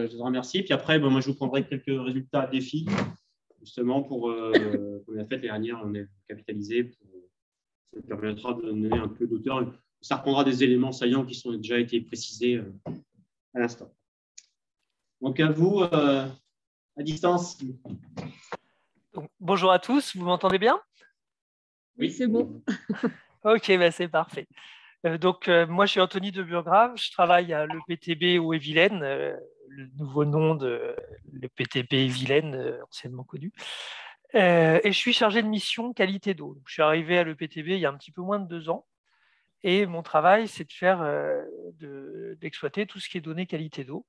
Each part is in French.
je te remercie. Puis après, moi, je vous prendrai quelques résultats défis, justement, pour qu'on a fait l'année dernière, on est capitalisé. Ça permettra de donner un peu d'auteur. Ça reprendra des éléments saillants qui sont déjà été précisés à l'instant. Donc, à vous, à distance. Donc, bonjour à tous, vous m'entendez bien? Oui, c'est bon. Ok, c'est parfait. Moi, je suis Anthony de Burgrave, je travaille à l'EPTB Haut-et-Vilaine, le nouveau nom de l'EPTB Vilaine, anciennement connu. Et je suis chargé de mission qualité d'eau. Je suis arrivé à l'EPTB il y a un petit peu moins de 2 ans. Et mon travail, c'est d'exploiter tout ce qui est données qualité d'eau.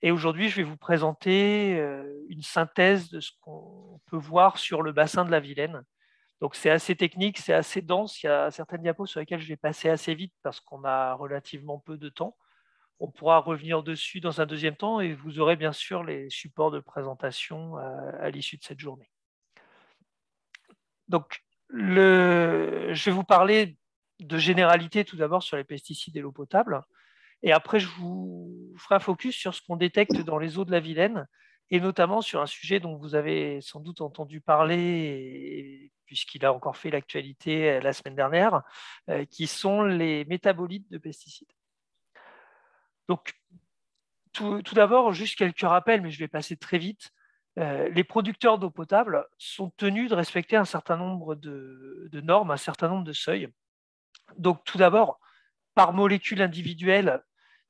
Et aujourd'hui, je vais vous présenter une synthèse de ce qu'on peut voir sur le bassin de la Vilaine. Donc, c'est assez technique, c'est assez dense. Il y a certaines diapos sur lesquelles je vais passer assez vite parce qu'on a relativement peu de temps. On pourra revenir dessus dans un deuxième temps et vous aurez bien sûr les supports de présentation à l'issue de cette journée. Donc, je vais vous parler de généralité tout d'abord sur les pesticides et l'eau potable. Et après, je vous ferai un focus sur ce qu'on détecte dans les eaux de la Vilaine et notamment sur un sujet dont vous avez sans doute entendu parler, puisqu'il a encore fait l'actualité la semaine dernière, qui sont les métabolites de pesticides. Donc, tout d'abord, juste quelques rappels, mais je vais passer très vite. Les producteurs d'eau potable sont tenus de respecter un certain nombre de normes, un certain nombre de seuils. Donc, tout d'abord, par molécule individuelle,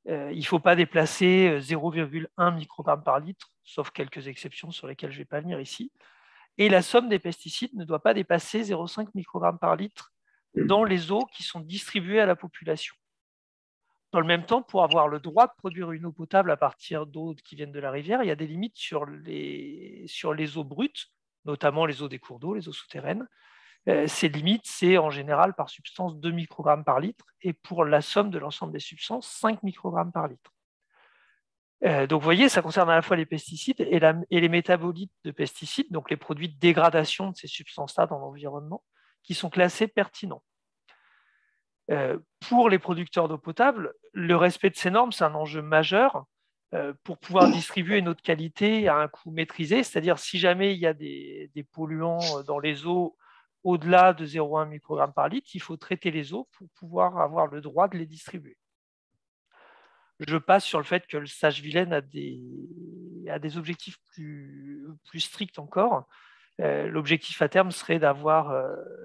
il ne faut pas déplacer 0,1 microgramme par litre, sauf quelques exceptions sur lesquelles je ne vais pas venir ici. Et la somme des pesticides ne doit pas dépasser 0,5 microgramme par litre dans les eaux qui sont distribuées à la population. Dans le même temps, pour avoir le droit de produire une eau potable à partir d'eau qui viennent de la rivière, il y a des limites sur les eaux brutes, notamment les eaux des cours d'eau, les eaux souterraines. Ces limites, c'est en général par substance 2 microgrammes par litre et pour la somme de l'ensemble des substances, 5 microgrammes par litre. Donc, vous voyez, ça concerne à la fois les pesticides et les métabolites de pesticides, donc les produits de dégradation de ces substances-là dans l'environnement, qui sont classés pertinents. Pour les producteurs d'eau potable, le respect de ces normes, c'est un enjeu majeur pour pouvoir distribuer une eau de qualité à un coût maîtrisé, c'est-à-dire si jamais il y a des polluants dans les eaux au-delà de 0,1 microgramme par litre, il faut traiter les eaux pour pouvoir avoir le droit de les distribuer. Je passe sur le fait que le SAGE-Vilaine a des objectifs plus stricts encore. L'objectif à terme serait d'avoir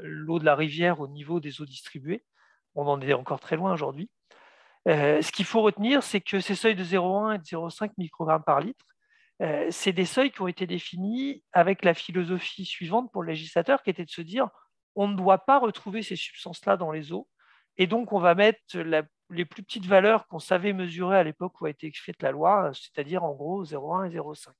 l'eau de la rivière au niveau des eaux distribuées. On en est encore très loin aujourd'hui. Ce qu'il faut retenir, c'est que ces seuils de 0,1 et de 0,5 microgrammes par litre, c'est des seuils qui ont été définis avec la philosophie suivante pour le législateur, qui était de se dire on ne doit pas retrouver ces substances-là dans les eaux, et donc on va mettre les plus petites valeurs qu'on savait mesurer à l'époque où a été faite la loi, c'est-à-dire en gros 0,1 et 0,5.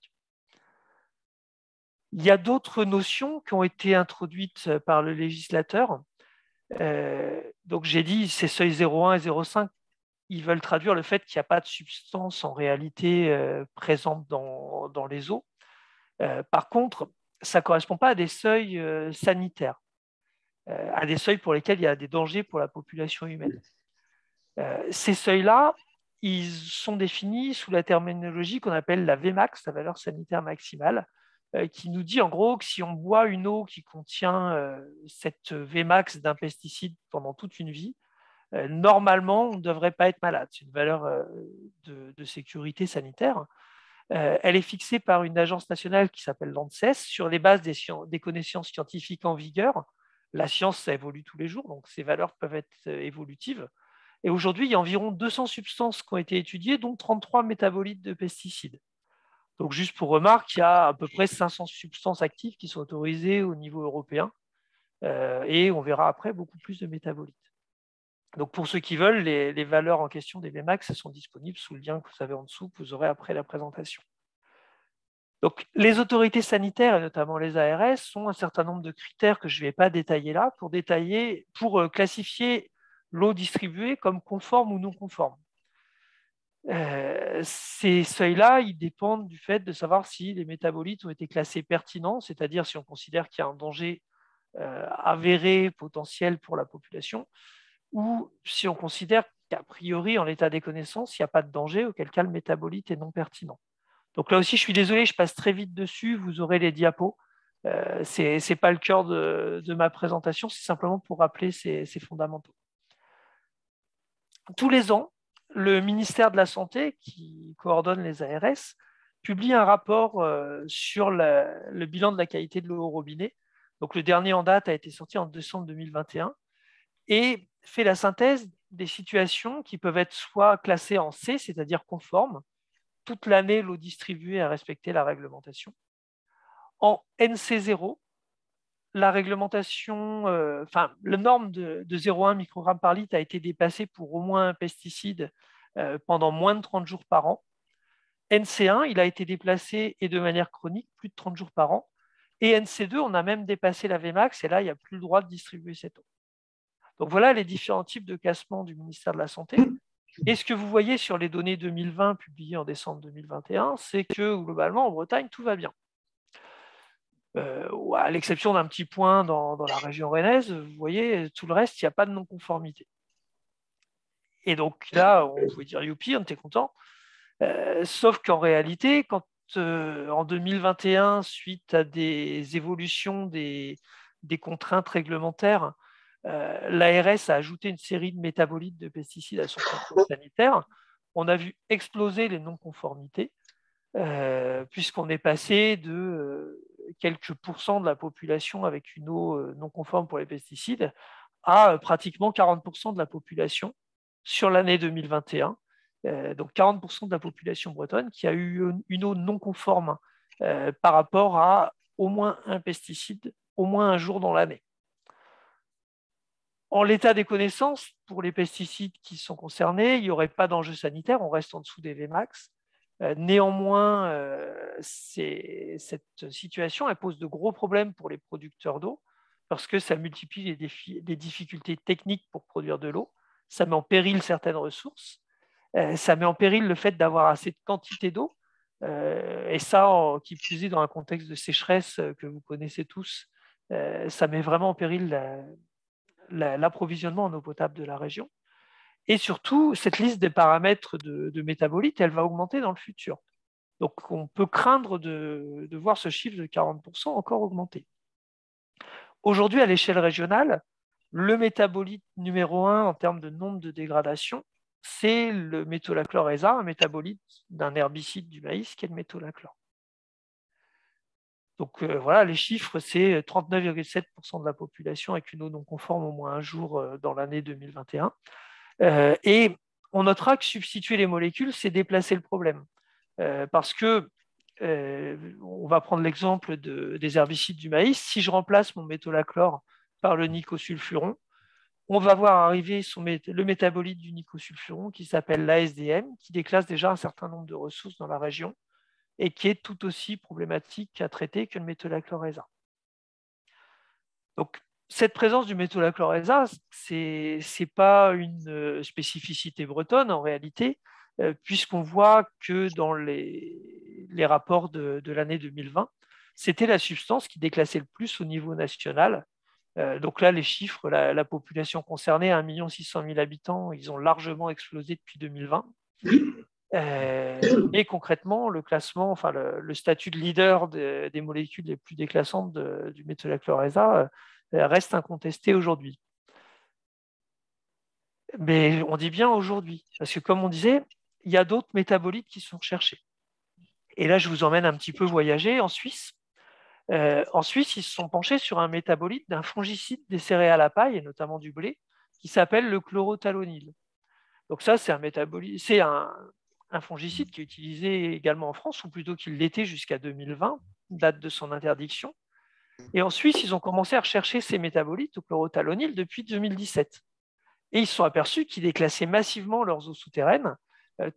Il y a d'autres notions qui ont été introduites par le législateur. Donc j'ai dit ces seuils 0,1 et 0,5, ils veulent traduire le fait qu'il n'y a pas de substance en réalité présente dans les eaux. Par contre, ça ne correspond pas à des seuils sanitaires, à des seuils pour lesquels il y a des dangers pour la population humaine. Ces seuils-là, ils sont définis sous la terminologie qu'on appelle la Vmax, la valeur sanitaire maximale, qui nous dit en gros que si on boit une eau qui contient cette Vmax d'un pesticide pendant toute une vie, normalement, on ne devrait pas être malade. C'est une valeur de sécurité sanitaire. Elle est fixée par une agence nationale qui s'appelle l'ANSES sur les bases des connaissances scientifiques en vigueur. La science, ça évolue tous les jours, donc ces valeurs peuvent être évolutives. Et aujourd'hui, il y a environ 200 substances qui ont été étudiées, dont 33 métabolites de pesticides. Donc, juste pour remarque, il y a à peu près 500 substances actives qui sont autorisées au niveau européen. Et on verra après beaucoup plus de métabolites. Donc, pour ceux qui veulent, les valeurs en question des Vmax sont disponibles sous le lien que vous avez en dessous, que vous aurez après la présentation. Donc, les autorités sanitaires, et notamment les ARS, ont un certain nombre de critères que je ne vais pas détailler là, pour classifier l'eau distribuée comme conforme ou non conforme. Ces seuils-là, ils dépendent du fait de savoir si les métabolites ont été classés pertinents, c'est-à-dire si on considère qu'il y a un danger avéré, potentiel pour la population, ou si on considère qu'a priori, en l'état des connaissances, il n'y a pas de danger, auquel cas le métabolite est non pertinent. Donc là aussi, je suis désolé, je passe très vite dessus, vous aurez les diapos. Ce n'est pas le cœur de ma présentation, c'est simplement pour rappeler ces fondamentaux. Tous les ans, le ministère de la Santé, qui coordonne les ARS, publie un rapport sur le bilan de la qualité de l'eau au robinet. Donc, le dernier en date a été sorti en décembre 2021 et fait la synthèse des situations qui peuvent être soit classées en C, c'est-à-dire conformes, toute l'année l'eau distribuée a respecté la réglementation. En NC0, la réglementation, la norme de 0,1 microgramme par litre a été dépassée pour au moins un pesticide pendant moins de 30 jours par an. NC1, il a été déplacé et de manière chronique, plus de 30 jours par an. Et NC2, on a même dépassé la Vmax et là, il n'y a plus le droit de distribuer cette eau. Donc voilà les différents types de classement du ministère de la Santé. Et ce que vous voyez sur les données 2020 publiées en décembre 2021, c'est que globalement, en Bretagne, tout va bien. À l'exception d'un petit point dans la région rennaise, vous voyez, tout le reste, il n'y a pas de non-conformité. Et donc là, on pouvait dire youpi, on était content. Sauf qu'en réalité, quand en 2021, suite à des évolutions des contraintes réglementaires, l'ARS a ajouté une série de métabolites de pesticides à son contrôle sanitaire, on a vu exploser les non-conformités, puisqu'on est passé de quelques pourcents de la population avec une eau non conforme pour les pesticides à pratiquement 40% de la population sur l'année 2021. Donc 40% de la population bretonne qui a eu une eau non conforme par rapport à au moins un pesticide, au moins un jour dans l'année. En l'état des connaissances, pour les pesticides qui sont concernés, il n'y aurait pas d'enjeu sanitaire, on reste en dessous des Vmax. Néanmoins, cette situation elle pose de gros problèmes pour les producteurs d'eau parce que ça multiplie les difficultés techniques pour produire de l'eau, ça met en péril certaines ressources, ça met en péril le fait d'avoir assez de quantité d'eau, et ça, qui plus est dans un contexte de sécheresse que vous connaissez tous, ça met vraiment en péril l'approvisionnement en eau potable de la région. Et surtout, cette liste des paramètres de métabolites, elle va augmenter dans le futur. Donc, on peut craindre de voir ce chiffre de 40% encore augmenter. Aujourd'hui, à l'échelle régionale, le métabolite numéro 1 en termes de nombre de dégradations, c'est le métolachlore-ESA, un métabolite d'un herbicide du maïs qui est le métolachlore. Donc voilà, les chiffres, c'est 39,7% de la population avec une eau non conforme au moins un jour dans l'année 2021. Et on notera que substituer les molécules, c'est déplacer le problème. Parce que, on va prendre l'exemple des herbicides du maïs, si je remplace mon métolachlore par le nicosulfuron, on va voir arriver le métabolite du nicosulfuron qui s'appelle l'ASDM, qui déclasse déjà un certain nombre de ressources dans la région et qui est tout aussi problématique à traiter que le métolachlore-ESA. Donc, cette présence du métolachlore-ESA, ce n'est pas une spécificité bretonne en réalité, puisqu'on voit que dans les rapports de l'année 2020, c'était la substance qui déclassait le plus au niveau national. Donc là, les chiffres, la population concernée, 1 600 000 habitants, ils ont largement explosé depuis 2020. Mais concrètement, le classement, enfin le statut de leader des molécules les plus déclassantes du métolachlore-ESA reste incontesté aujourd'hui. Mais on dit bien aujourd'hui, parce que comme on disait, il y a d'autres métabolites qui sont recherchés. Et là, je vous emmène un petit peu voyager en Suisse. En Suisse, ils se sont penchés sur un métabolite d'un fongicide des céréales à paille, et notamment du blé, qui s'appelle le chlorothalonil. Donc ça, c'est un métabolite, c'est un fongicide qui est utilisé également en France, ou plutôt qu'il l'était jusqu'à 2020, date de son interdiction. Et en Suisse, ils ont commencé à rechercher ces métabolites au chlorothalonil depuis 2017. Et ils se sont aperçus qu'ils déclassaient massivement leurs eaux souterraines.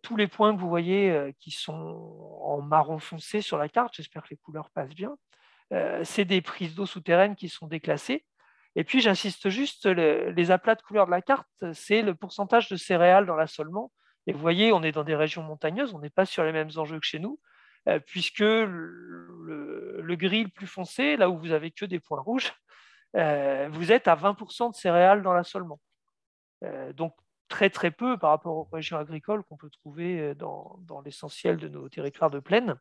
Tous les points que vous voyez qui sont en marron foncé sur la carte, j'espère que les couleurs passent bien, c'est des prises d'eau souterraines qui sont déclassées. Et puis, j'insiste juste, les aplats de couleur de la carte, c'est le pourcentage de céréales dans l'assolement. Et vous voyez, on est dans des régions montagneuses, on n'est pas sur les mêmes enjeux que chez nous, puisque le gris le plus foncé, là où vous n'avez que des points rouges, vous êtes à 20% de céréales dans l'assolement. Donc, très très peu par rapport aux régions agricoles qu'on peut trouver dans l'essentiel de nos territoires de plaine.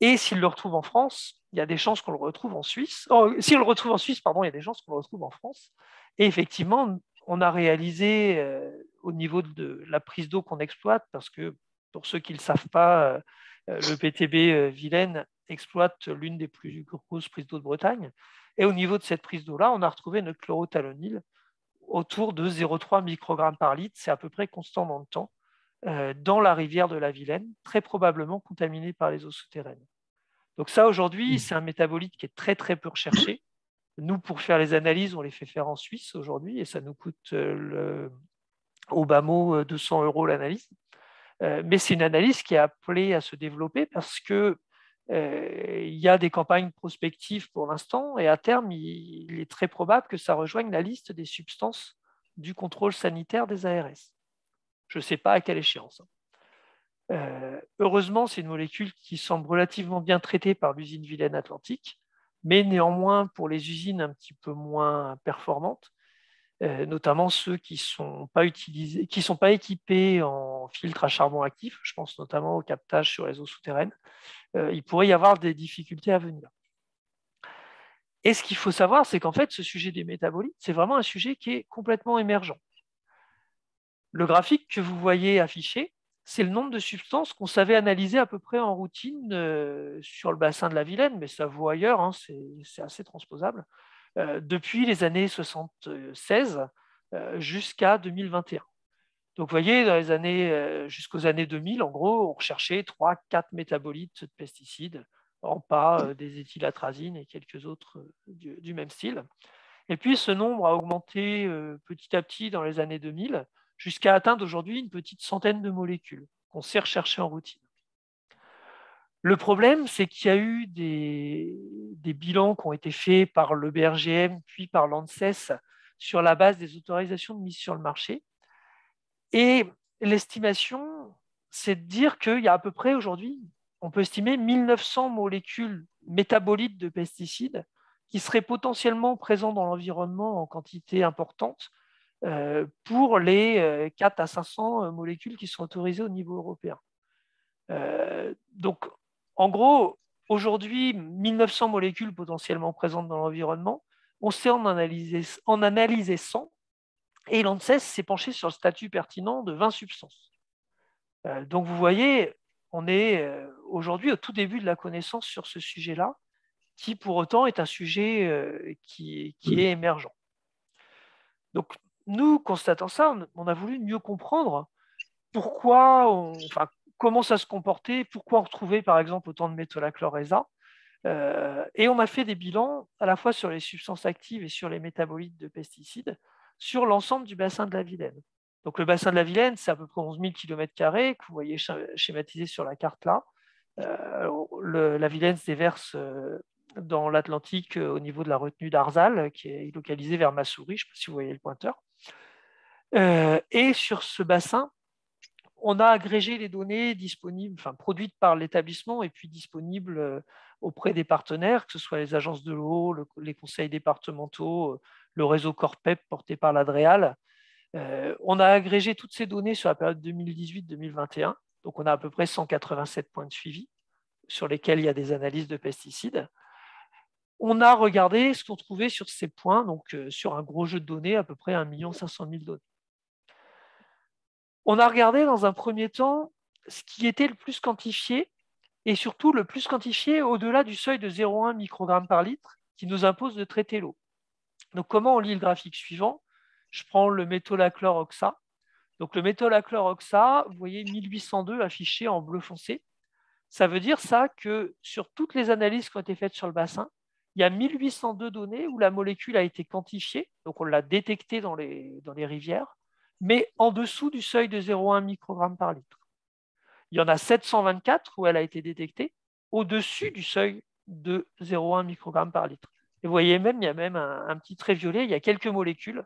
Et s'il le retrouve en France, il y a des chances qu'on le retrouve en Suisse. Si on le retrouve en Suisse, pardon, il y a des chances qu'on le retrouve en France. Et effectivement, on a réalisé au niveau de la prise d'eau qu'on exploite, parce que pour ceux qui ne le savent pas, le PTB Vilaine exploite l'une des plus grosses prises d'eau de Bretagne. Et au niveau de cette prise d'eau-là, on a retrouvé notre chlorothalonil autour de 0,3 microgrammes par litre. C'est à peu près constant dans le temps, dans la rivière de la Vilaine, très probablement contaminée par les eaux souterraines. Donc ça, aujourd'hui, c'est un métabolite qui est très, très peu recherché. Nous, pour faire les analyses, on les fait faire en Suisse aujourd'hui et ça nous coûte au bas mot 200 € l'analyse. Mais c'est une analyse qui est appelée à se développer parce qu'il y a des campagnes prospectives pour l'instant et à terme, il est très probable que ça rejoigne la liste des substances du contrôle sanitaire des ARS. Je ne sais pas à quelle échéance. Heureusement, c'est une molécule qui semble relativement bien traitée par l'usine Vilaine Atlantique, mais néanmoins pour les usines un petit peu moins performantes, notamment ceux qui ne sont pas équipés en filtre à charbon actif, je pense notamment au captage sur les eaux souterraines, il pourrait y avoir des difficultés à venir. Et ce qu'il faut savoir, c'est qu'en fait, ce sujet des métabolites, c'est vraiment un sujet qui est complètement émergent. Le graphique que vous voyez affiché, c'est le nombre de substances qu'on savait analyser à peu près en routine sur le bassin de la Vilaine, mais ça vaut ailleurs, hein, c'est assez transposable, depuis les années 76 jusqu'à 2021. Donc vous voyez, dans les années, jusqu'aux années 2000, en gros, on recherchait 3-4 métabolites de pesticides, en pas des éthylatrazines et quelques autres du même style. Et puis ce nombre a augmenté petit à petit dans les années 2000, jusqu'à atteindre aujourd'hui une petite centaine de molécules qu'on sait rechercher en routine. Le problème, c'est qu'il y a eu des bilans qui ont été faits par le BRGM, puis par l'ANSES, sur la base des autorisations de mise sur le marché. Et l'estimation, c'est de dire qu'il y a à peu près aujourd'hui, on peut estimer 1900 molécules métabolites de pesticides qui seraient potentiellement présents dans l'environnement en quantité importante pour les 4 à 500 molécules qui sont autorisées au niveau européen. Donc, en gros, aujourd'hui, 1900 molécules potentiellement présentes dans l'environnement, on sait en analyser 100, et l'ANSES s'est penché sur le statut pertinent de 20 substances. Donc, vous voyez, on est aujourd'hui au tout début de la connaissance sur ce sujet-là, qui pour autant est un sujet qui est émergent. Donc, nous, constatant ça, on a voulu mieux comprendre comment ça se comportait, pourquoi on retrouvait par exemple autant de métolachlor-ESA. Et on a fait des bilans à la fois sur les substances actives et sur les métabolites de pesticides sur l'ensemble du bassin de la Vilaine. Donc le bassin de la Vilaine, c'est à peu près 11 000 km² que vous voyez schématisé sur la carte là. La Vilaine se déverse dans l'Atlantique au niveau de la retenue d'Arzal, qui est localisée vers Massoury, je ne sais pas si vous voyez le pointeur. Et sur ce bassin, on a agrégé les données disponibles, produites par l'établissement et puis disponibles auprès des partenaires, que ce soit les agences de l'eau, les conseils départementaux, le réseau Corpep porté par l'Adréal. On a agrégé toutes ces données sur la période 2018-2021. Donc, on a à peu près 187 points de suivi sur lesquels il y a des analyses de pesticides. On a regardé ce qu'on trouvait sur ces points, donc sur un gros jeu de données, à peu près 1 500 000 données. On a regardé dans un premier temps ce qui était le plus quantifié et surtout le plus quantifié au-delà du seuil de 0,1 microgramme par litre qui nous impose de traiter l'eau. Donc, comment on lit le graphique suivant? Je prends le métolachlor-oxa. Donc, le métolachlor-oxa, vous voyez 1802 affiché en bleu foncé. Ça veut dire ça que sur toutes les analyses qui ont été faites sur le bassin, il y a 1802 données où la molécule a été quantifiée, donc on l'a détectée dans les rivières, mais en dessous du seuil de 0,1 microgramme par litre. Il y en a 724 où elle a été détectée au-dessus du seuil de 0,1 microgramme par litre. Et vous voyez même, il y a même un petit trait violet, il y a quelques molécules,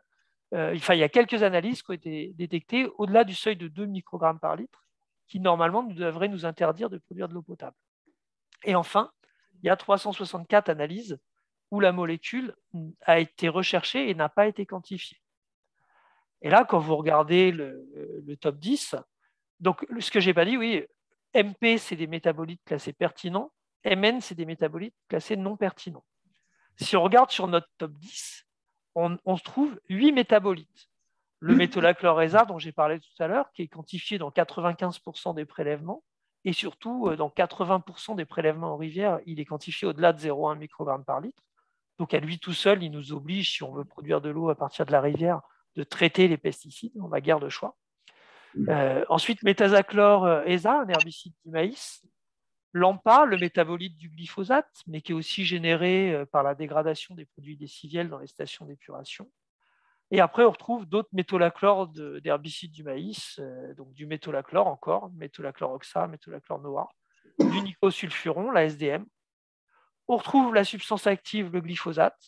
il y a quelques analyses qui ont été détectées au-delà du seuil de 2 microgrammes par litre, qui normalement devraient nous interdire de produire de l'eau potable. Et enfin, il y a 364 analyses où la molécule a été recherchée et n'a pas été quantifiée. Et là, quand vous regardez le top 10, donc ce que je n'ai pas dit, oui, MP, c'est des métabolites classés pertinents, MN, c'est des métabolites classés non pertinents. Si on regarde sur notre top 10, on se trouve 8 métabolites. Le métolachlor-ESA, dont j'ai parlé tout à l'heure, qui est quantifié dans 95% des prélèvements, et surtout dans 80% des prélèvements en rivière, il est quantifié au-delà de 0,1 microgramme par litre. Donc à lui tout seul, il nous oblige, si on veut produire de l'eau à partir de la rivière, de traiter les pesticides, on n'a guère de choix. Ensuite, méthazachlor-ESA, un herbicide du maïs. L'AMPA, le métabolite du glyphosate, mais qui est aussi généré par la dégradation des produits décisiels dans les stations d'épuration. Et après, on retrouve d'autres métolachlores d'herbicides du maïs, donc du métolachlore encore, métolachlor-oxa, métolachlor-noa, du nicosulfuron, la SDM. On retrouve la substance active, le glyphosate,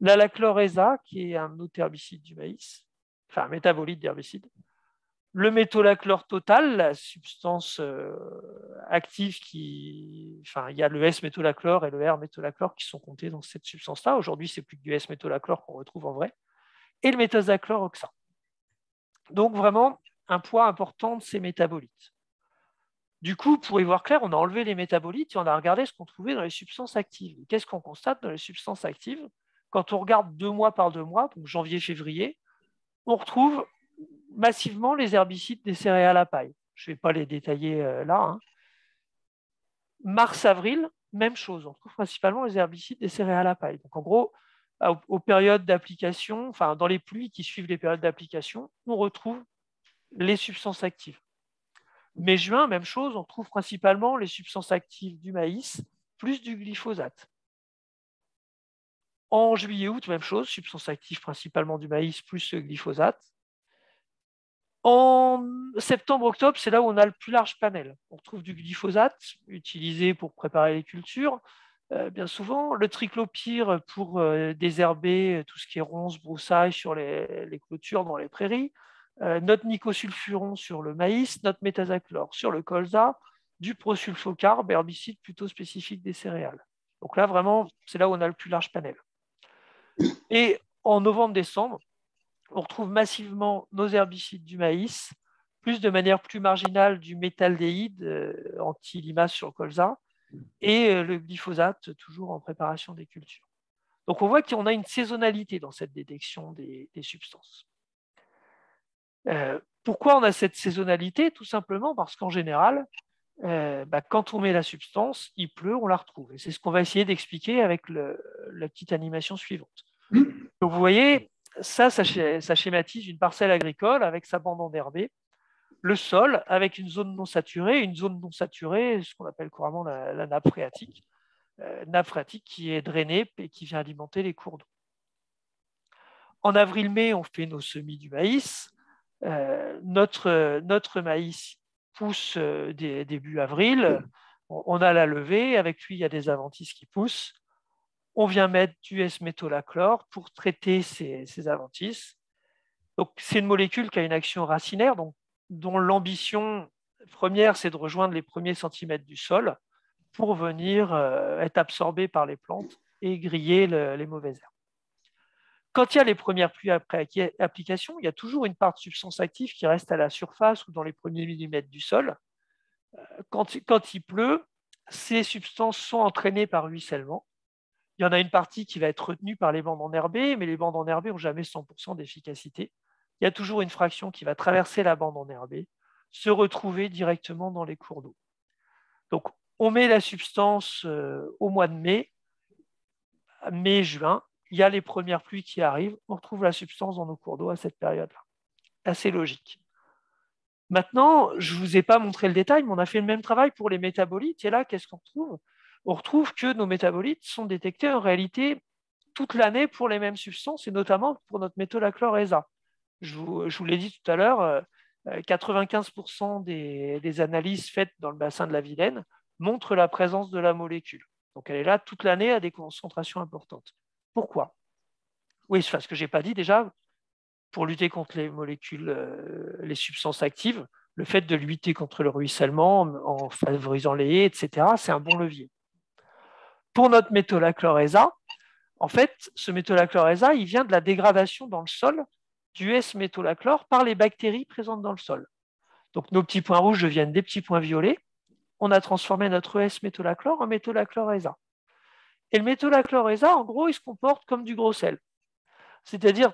l'alachlor-ESA, qui est un autre herbicide du maïs, enfin un métabolite d'herbicide, le métolachlore total, la substance active enfin, il y a le S-métolachlore et le R-métolachlore qui sont comptés dans cette substance-là. Aujourd'hui, c'est plus que du S-métolachlore qu'on retrouve en vrai. Et le méthazachlor-oxa. Donc, vraiment, un poids important de ces métabolites. Du coup, pour y voir clair, on a enlevé les métabolites et on a regardé ce qu'on trouvait dans les substances actives. Qu'est-ce qu'on constate dans les substances actives? Quand on regarde 2 mois par 2 mois, donc janvier-février, on retrouve massivement les herbicides des céréales à paille. Je ne vais pas les détailler là. Hein. Mars-avril, même chose. On retrouve principalement les herbicides des céréales à paille. Donc, en gros, aux périodes d'application, enfin, dans les pluies qui suivent les périodes d'application, on retrouve les substances actives. Mai-juin, même chose, on trouve principalement les substances actives du maïs plus du glyphosate. En juillet-août, même chose, substances actives principalement du maïs plus le glyphosate. En septembre-octobre, c'est là où on a le plus large panel. On retrouve du glyphosate utilisé pour préparer les cultures, bien souvent, le triclopyre pour désherber tout ce qui est ronces, broussailles sur les clôtures dans les prairies, notre nicosulfuron sur le maïs, notre méthazachlore sur le colza, du prosulfocarbe, herbicide plutôt spécifique des céréales. Donc là, vraiment, c'est là où on a le plus large panel. Et en novembre-décembre, on retrouve massivement nos herbicides du maïs, plus de manière plus marginale du méthaldéhyde anti-limace sur le colza, et le glyphosate, toujours en préparation des cultures. Donc on voit qu'on a une saisonnalité dans cette détection des substances. Pourquoi on a cette saisonnalité? Tout simplement parce qu'en général, quand on met la substance, il pleut, on la retrouve. Et c'est ce qu'on va essayer d'expliquer avec la petite animation suivante. Donc vous voyez, ça schématise une parcelle agricole avec sa bande enherbée, le sol avec une zone non saturée, ce qu'on appelle couramment la nappe phréatique qui est drainée et qui vient alimenter les cours d'eau. En avril-mai, on fait nos semis du maïs. Notre maïs pousse début avril. On a la levée, avec lui, il y a des adventices qui poussent. On vient mettre du S-métolachlore pour traiter ces adventices. Donc, c'est une molécule qui a une action racinaire, dont l'ambition première, c'est de rejoindre les premiers centimètres du sol pour venir être absorbée par les plantes et griller les mauvaises herbes. Quand il y a les premières pluies après application, il y a toujours une part de substance active qui reste à la surface ou dans les premiers millimètres du sol. Quand il pleut, ces substances sont entraînées par ruissellement. Il y en a une partie qui va être retenue par les bandes enherbées, mais les bandes enherbées n'ont jamais 100% d'efficacité. Il y a toujours une fraction qui va traverser la bande enherbée, se retrouver directement dans les cours d'eau. Donc, on met la substance au mois de mai-juin, il y a les premières pluies qui arrivent, on retrouve la substance dans nos cours d'eau à cette période-là. Assez logique. Maintenant, je ne vous ai pas montré le détail, mais on a fait le même travail pour les métabolites. Et là, qu'est-ce qu'on retrouve? On retrouve que nos métabolites sont détectés en réalité toute l'année pour les mêmes substances, et notamment pour notre métolachlore-ESA. Je vous l'ai dit tout à l'heure, 95% des analyses faites dans le bassin de la Vilaine montrent la présence de la molécule. Donc elle est là toute l'année à des concentrations importantes. Pourquoi? Oui, c'est ce que je n'ai pas dit déjà, pour lutter contre les molécules, les substances actives, le fait de lutter contre le ruissellement en favorisant les haies, etc., c'est un bon levier. Pour notre métolachlore-ESA, en fait, ce métolachlore-ESA, il vient de la dégradation dans le sol du S-métolachlore par les bactéries présentes dans le sol. Donc nos petits points rouges deviennent des petits points violets. On a transformé notre S-métolachlore en métolachlore-ESA. Et le métolachlore-ESA, en gros, il se comporte comme du gros sel. C'est-à-dire,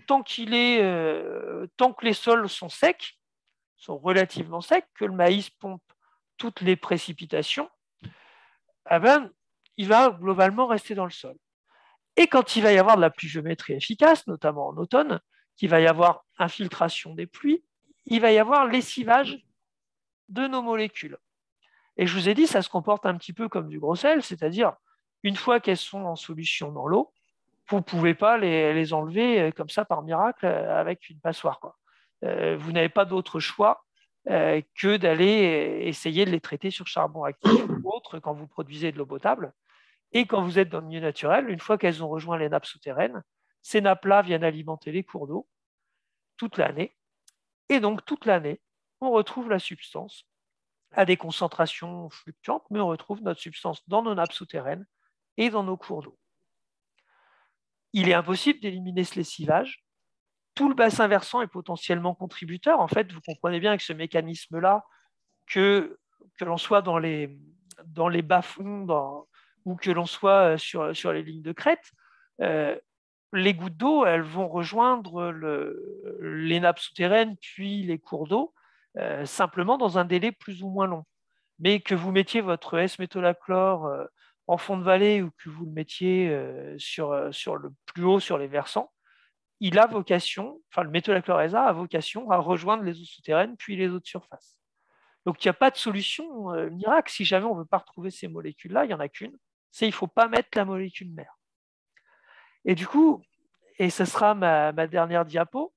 tant que les sols sont secs, sont relativement secs, que le maïs pompe toutes les précipitations, eh ben, il va globalement rester dans le sol. Et quand il va y avoir de la pluviométrie efficace, notamment en automne, qu'il va y avoir infiltration des pluies, il va y avoir lessivage de nos molécules. Et je vous ai dit, ça se comporte un petit peu comme du gros sel, c'est-à-dire, une fois qu'elles sont en solution dans l'eau, vous ne pouvez pas les enlever comme ça par miracle avec une passoire, quoi. Vous n'avez pas d'autre choix que d'aller essayer de les traiter sur charbon actif ou autre quand vous produisez de l'eau potable. Et quand vous êtes dans le milieu naturel, une fois qu'elles ont rejoint les nappes souterraines, ces nappes-là viennent alimenter les cours d'eau toute l'année. Et donc, toute l'année, on retrouve la substance à des concentrations fluctuantes, mais on retrouve notre substance dans nos nappes souterraines et dans nos cours d'eau. Il est impossible d'éliminer ce lessivage. Tout le bassin versant est potentiellement contributeur. En fait, vous comprenez bien avec ce mécanisme-là que l'on soit dans les bas-fonds ou que l'on soit sur les lignes de crête, les gouttes d'eau, elles vont rejoindre les nappes souterraines puis les cours d'eau simplement dans un délai plus ou moins long. Mais que vous mettiez votre S-métolachlore en fond de vallée ou que vous le mettiez sur le plus haut sur les versants, il a vocation, enfin le métolachlore-ESA a vocation à rejoindre les eaux souterraines puis les eaux de surface. Donc il n'y a pas de solution miracle. Si jamais on ne veut pas retrouver ces molécules-là, il n'y en a qu'une, c'est il ne faut pas mettre la molécule mère. Et du coup, et ce sera ma dernière diapo,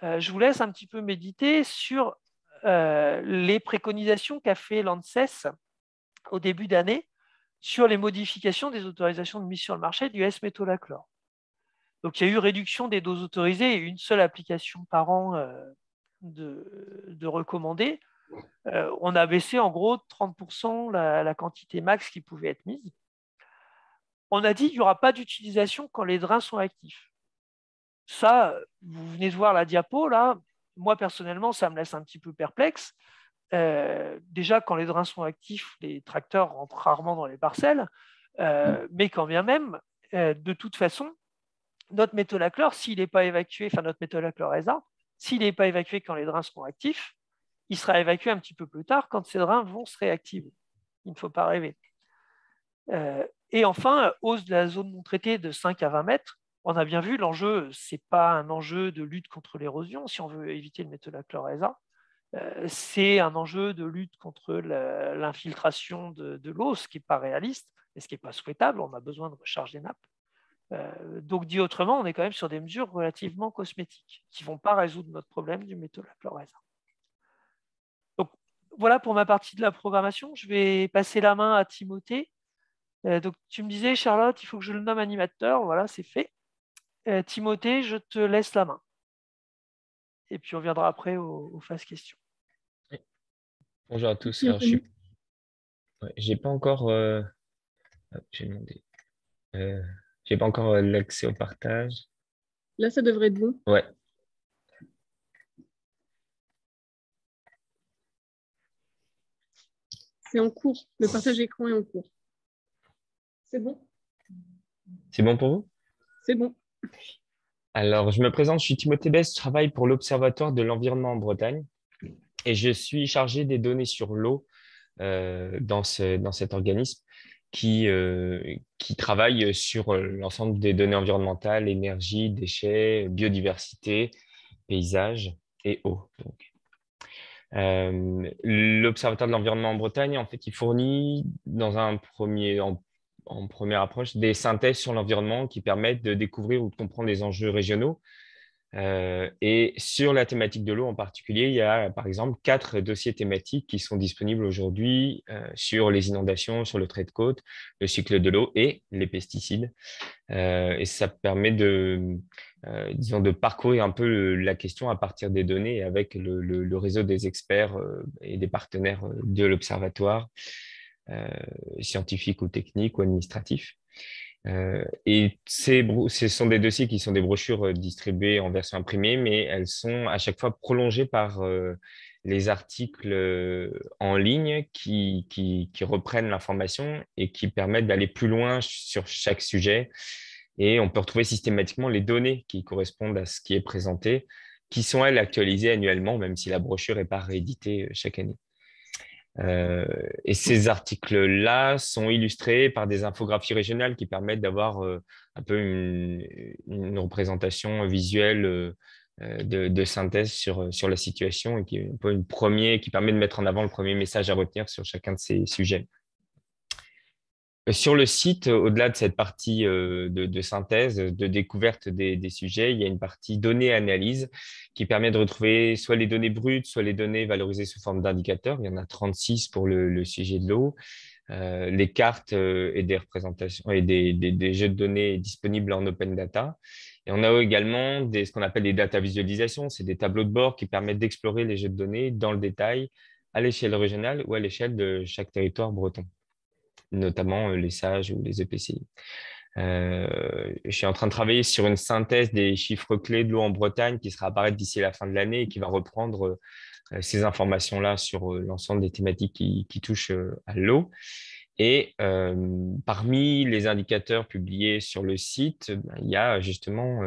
je vous laisse un petit peu méditer sur les préconisations qu'a fait l'ANSES au début d'année sur les modifications des autorisations de mise sur le marché du S-métolachlore. Donc, il y a eu réduction des doses autorisées et une seule application par an de recommandée. On a baissé en gros de 30% la quantité max qui pouvait être mise. On a dit qu'il n'y aura pas d'utilisation quand les drains sont actifs. Ça, vous venez de voir la diapo, là. Moi, personnellement, ça me laisse un petit peu perplexe. Déjà, quand les drains sont actifs, les tracteurs rentrent rarement dans les parcelles. Mais quand bien même, de toute façon, notre métolachlore, s'il n'est pas évacué, enfin notre métolachlore ESA, s'il n'est pas évacué quand les drains seront actifs, il sera évacué un petit peu plus tard quand ces drains vont se réactiver. Il ne faut pas rêver. Et enfin, hausse de la zone non traitée de 5 à 20 mètres. On a bien vu, l'enjeu, ce n'est pas un enjeu de lutte contre l'érosion, si on veut éviter le métolachlore ESA. C'est un enjeu de lutte contre l'infiltration de l'eau, ce qui n'est pas réaliste et ce qui n'est pas souhaitable. On a besoin de recharge des nappes. Donc, dit autrement, on est quand même sur des mesures relativement cosmétiques qui ne vont pas résoudre notre problème du métolachlore ESA. Donc, voilà pour ma partie de la programmation. Je vais passer la main à Timothée. Donc, tu me disais, Charlotte, il faut que je le nomme animateur. Voilà, c'est fait. Timothée, je te laisse la main. Et puis, on viendra après aux phases questions. Bonjour à tous. Alors, j'ai pas encore... j'ai demandé. J'ai pas encore l'accès au partage. Là, ça devrait être bon. Ouais. C'est en cours. Le partage écran est en cours. C'est bon? C'est bon pour vous? C'est bon. Alors, je me présente, je suis Timothée Besse, je travaille pour l'Observatoire de l'environnement en Bretagne et je suis chargé des données sur l'eau dans cet organisme qui travaille sur l'ensemble des données environnementales, énergie, déchets, biodiversité, paysage et eau. Donc, l'Observatoire de l'environnement en Bretagne, en fait, il fournit en première approche des synthèses sur l'environnement qui permettent de découvrir ou de comprendre les enjeux régionaux. Et sur la thématique de l'eau en particulier, il y a par exemple 4 dossiers thématiques qui sont disponibles aujourd'hui sur les inondations, sur le trait de côte, le cycle de l'eau et les pesticides. Et ça permet disons, de parcourir un peu la question à partir des données avec le réseau des experts et des partenaires de l'Observatoire, scientifiques ou techniques ou administratifs. Et ce sont des dossiers qui sont des brochures distribuées en version imprimée, mais elles sont à chaque fois prolongées par les articles en ligne qui reprennent l'information et qui permettent d'aller plus loin sur chaque sujet. Et on peut retrouver systématiquement les données qui correspondent à ce qui est présenté, qui sont, elles, actualisées annuellement, même si la brochure n'est pas rééditée chaque année. Et ces articles-là sont illustrés par des infographies régionales qui permettent d'avoir un peu une représentation visuelle de synthèse sur la situation et qui est un peu qui permet de mettre en avant le premier message à retenir sur chacun de ces sujets. Sur le site, au-delà de cette partie de synthèse, de découverte des sujets, il y a une partie données-analyse qui permet de retrouver soit les données brutes, soit les données valorisées sous forme d'indicateurs. Il y en a 36 pour le sujet de l'eau. Les cartes et des représentations et des jeux de données disponibles en open data. Et on a également ce qu'on appelle des data visualisations. C'est des tableaux de bord qui permettent d'explorer les jeux de données dans le détail à l'échelle régionale ou à l'échelle de chaque territoire breton, notamment les SAGE ou les EPCI. Je suis en train de travailler sur une synthèse des chiffres clés de l'eau en Bretagne qui sera apparaître d'ici la fin de l'année et qui va reprendre ces informations-là sur l'ensemble des thématiques qui touchent à l'eau. Et parmi les indicateurs publiés sur le site, il y a justement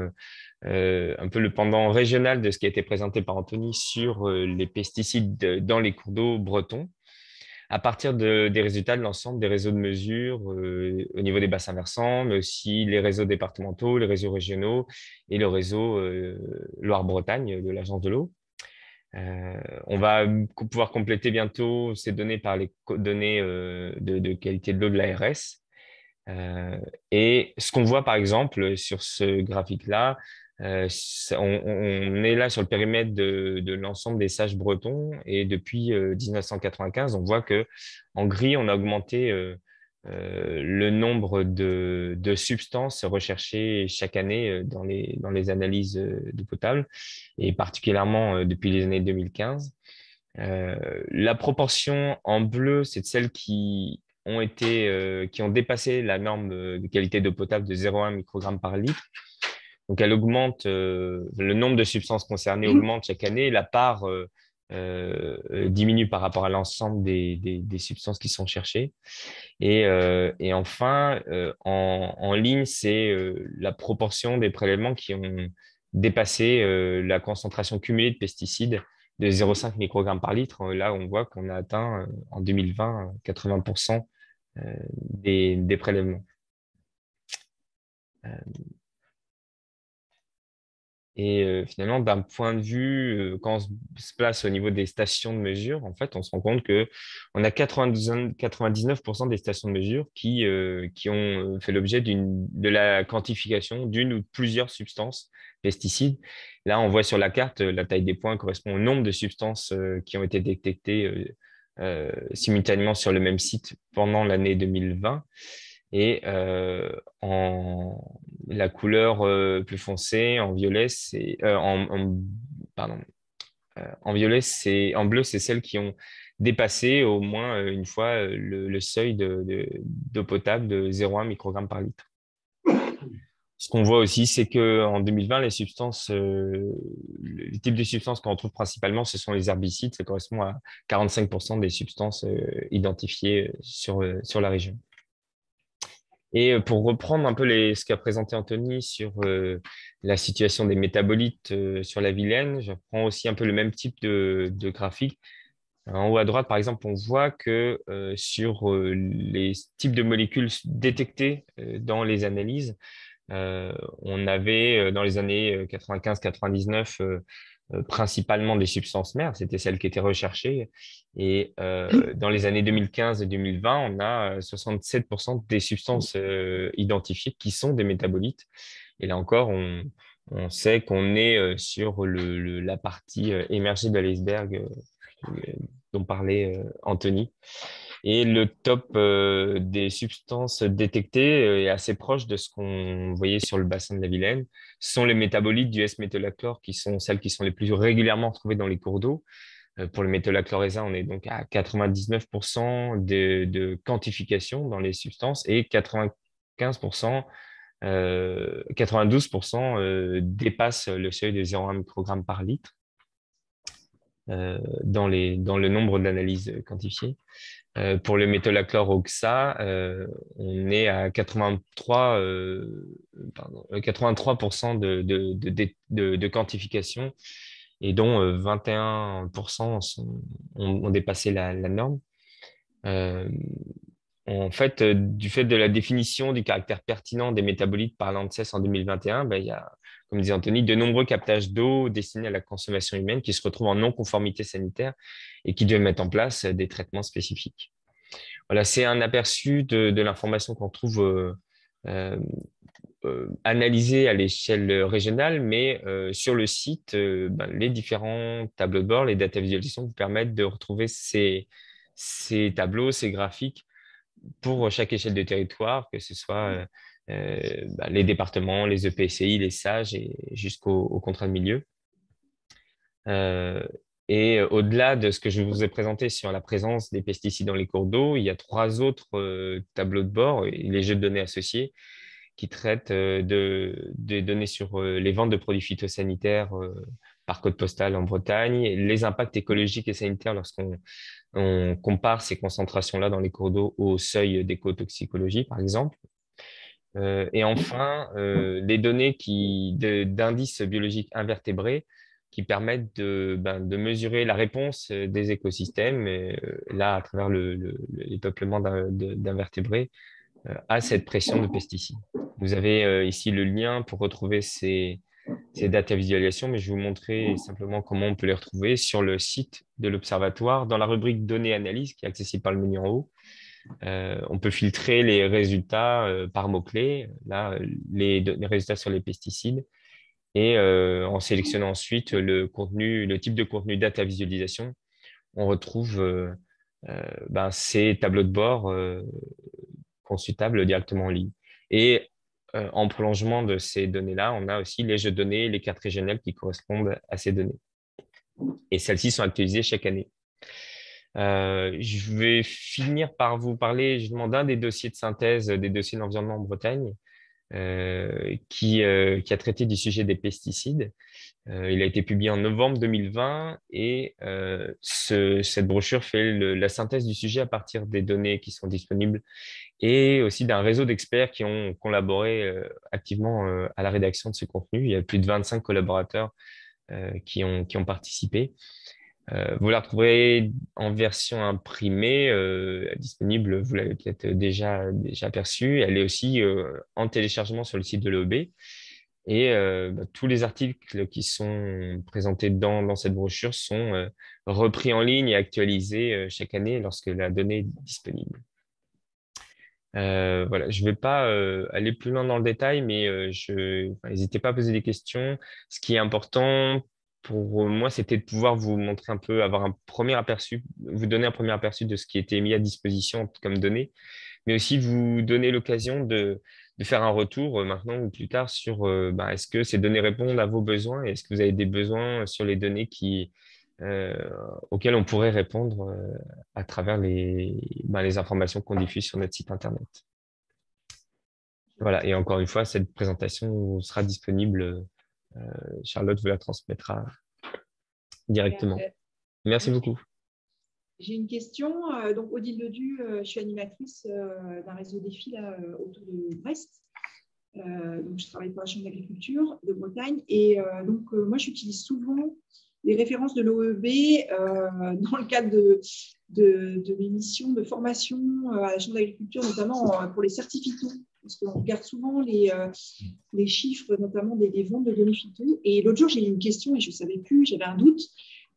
un peu le pendant régional de ce qui a été présenté par Anthony sur les pesticides dans les cours d'eau bretons, à partir des résultats de l'ensemble des réseaux de mesure au niveau des bassins versants, mais aussi les réseaux départementaux, les réseaux régionaux et le réseau Loire-Bretagne de l'Agence de l'eau. On va pouvoir compléter bientôt ces données par les données de qualité de l'eau de l'ARS. Et ce qu'on voit par exemple sur ce graphique-là, on est là sur le périmètre de l'ensemble des sages bretons et depuis 1995, on voit que en gris, on a augmenté le nombre de substances recherchées chaque année dans les analyses d'eau potable et particulièrement depuis les années 2015. La proportion en bleu, c'est de celles qui ont dépassé la norme de qualité d'eau potable de 0,1 microgramme par litre. Donc, elle augmente, le nombre de substances concernées augmente chaque année, la part diminue par rapport à l'ensemble des substances qui sont cherchées. Et enfin, en ligne, c'est la proportion des prélèvements qui ont dépassé la concentration cumulée de pesticides de 0,5 microgrammes par litre. Là, on voit qu'on a atteint en 2020 80% des prélèvements. Et finalement, d'un point de vue, quand on se place au niveau des stations de mesure, en fait, on se rend compte qu'on a 99% des stations de mesure qui ont fait l'objet de la quantification d'une ou de plusieurs substances pesticides. Là, on voit sur la carte, la taille des points correspond au nombre de substances qui ont été détectées simultanément sur le même site pendant l'année 2020. Et la couleur plus foncée, en violet, en bleu, c'est celles qui ont dépassé au moins une fois le seuil d'eau potable de 0,1 microgramme par litre. Ce qu'on voit aussi, c'est qu'en 2020, les types de substances qu'on retrouve principalement, ce sont les herbicides. Ça correspond à 45% des substances identifiées sur la région. Et pour reprendre un peu ce qu'a présenté Anthony sur la situation des métabolites sur la Vilaine, je reprends aussi un peu le même type de graphique. En haut à droite, par exemple, on voit que sur les types de molécules détectées dans les analyses, on avait dans les années 95-99 principalement des substances mères, c'était celles qui étaient recherchées. Et dans les années 2015 et 2020, on a 67% des substances identifiées qui sont des métabolites. Et là encore, on sait qu'on est sur la partie émergée de l'iceberg dont parlait Anthony. Et le top des substances détectées est assez proche de ce qu'on voyait sur le bassin de la Vilaine. Ce sont les métabolites du S-métolachlore qui sont celles qui sont les plus régulièrement retrouvées dans les cours d'eau. Pour le métolachlorésine, on est donc à 99% de quantification dans les substances et 95% 15%, 92% dépassent le seuil de 0,1 microgramme par litre dans le nombre d'analyses quantifiées. Pour le métolachlore-oxa, on est à 83% de quantification et dont 21% ont dépassé la norme. En fait, du fait de la définition du caractère pertinent des métabolites par l'ANSES en 2021, il y a, comme disait Anthony, de nombreux captages d'eau destinés à la consommation humaine qui se retrouvent en non-conformité sanitaire et qui doivent mettre en place des traitements spécifiques. Voilà, c'est un aperçu de l'information qu'on trouve analysée à l'échelle régionale, mais sur le site, les différents tableaux de bord, les data visualisations vous permettent de retrouver ces tableaux, ces graphiques pour chaque échelle de territoire, que ce soit les départements, les EPCI, les SAGE et jusqu'au contrat de milieu. Et au-delà de ce que je vous ai présenté sur la présence des pesticides dans les cours d'eau, il y a 3 autres tableaux de bord, et les jeux de données associés, qui traitent des données sur les ventes de produits phytosanitaires par code postal en Bretagne, les impacts écologiques et sanitaires lorsqu'on compare ces concentrations-là dans les cours d'eau au seuil d'écotoxicologie, par exemple. Et enfin, les données d'indices biologiques invertébrés qui permettent de mesurer la réponse des écosystèmes, là, à travers les peuplements d'invertébrés, à cette pression de pesticides. Vous avez ici le lien pour retrouver ces data visualisations, mais je vais vous montrer simplement comment on peut les retrouver sur le site de l'Observatoire, dans la rubrique Données analyse, qui est accessible par le menu en haut. On peut filtrer les résultats par mots-clés, là, les résultats sur les pesticides, et en sélectionnant ensuite le type de contenu data visualisation, on retrouve ces tableaux de bord consultables directement en ligne. Et en prolongement de ces données-là, on a aussi les jeux de données, les cartes régionales qui correspondent à ces données. Et celles-ci sont actualisées chaque année. Je vais finir par vous parler justement d'un des dossiers de synthèse, des dossiers d'environnement en Bretagne, qui a traité du sujet des pesticides. Il a été publié en novembre 2020 et cette brochure fait la synthèse du sujet à partir des données qui sont disponibles et aussi d'un réseau d'experts qui ont collaboré activement à la rédaction de ce contenu. Il y a plus de 25 collaborateurs qui ont participé. Vous la retrouverez en version imprimée, disponible, vous l'avez peut-être déjà aperçu. Elle est aussi en téléchargement sur le site de l'EOB. Et tous les articles qui sont présentés dans cette brochure sont repris en ligne et actualisés chaque année lorsque la donnée est disponible. Voilà, je ne vais pas aller plus loin dans le détail, mais n'hésitez pas à poser des questions. Ce qui est important pour moi, c'était de pouvoir vous montrer un peu, avoir un premier aperçu, vous donner un premier aperçu de ce qui était mis à disposition comme données, mais aussi vous donner l'occasion de faire un retour maintenant ou plus tard sur est-ce que ces données répondent à vos besoins et est-ce que vous avez des besoins sur les données auxquelles on pourrait répondre à travers les informations qu'on diffuse sur notre site Internet. Voilà, et encore une fois, cette présentation sera disponible. Charlotte vous la transmettra directement. Merci beaucoup. J'ai une question. Donc, Odile Ledu, je suis animatrice d'un réseau défi autour de Brest. Donc, je travaille pour la Chambre d'agriculture de Bretagne. Et moi, j'utilise souvent les références de l'OEB dans le cadre de mes missions de formation à la Chambre d'agriculture, notamment pour les certificats. Parce qu'on regarde souvent les chiffres, notamment des ventes de données phyto. Et l'autre jour, j'ai eu une question et je ne savais plus, j'avais un doute.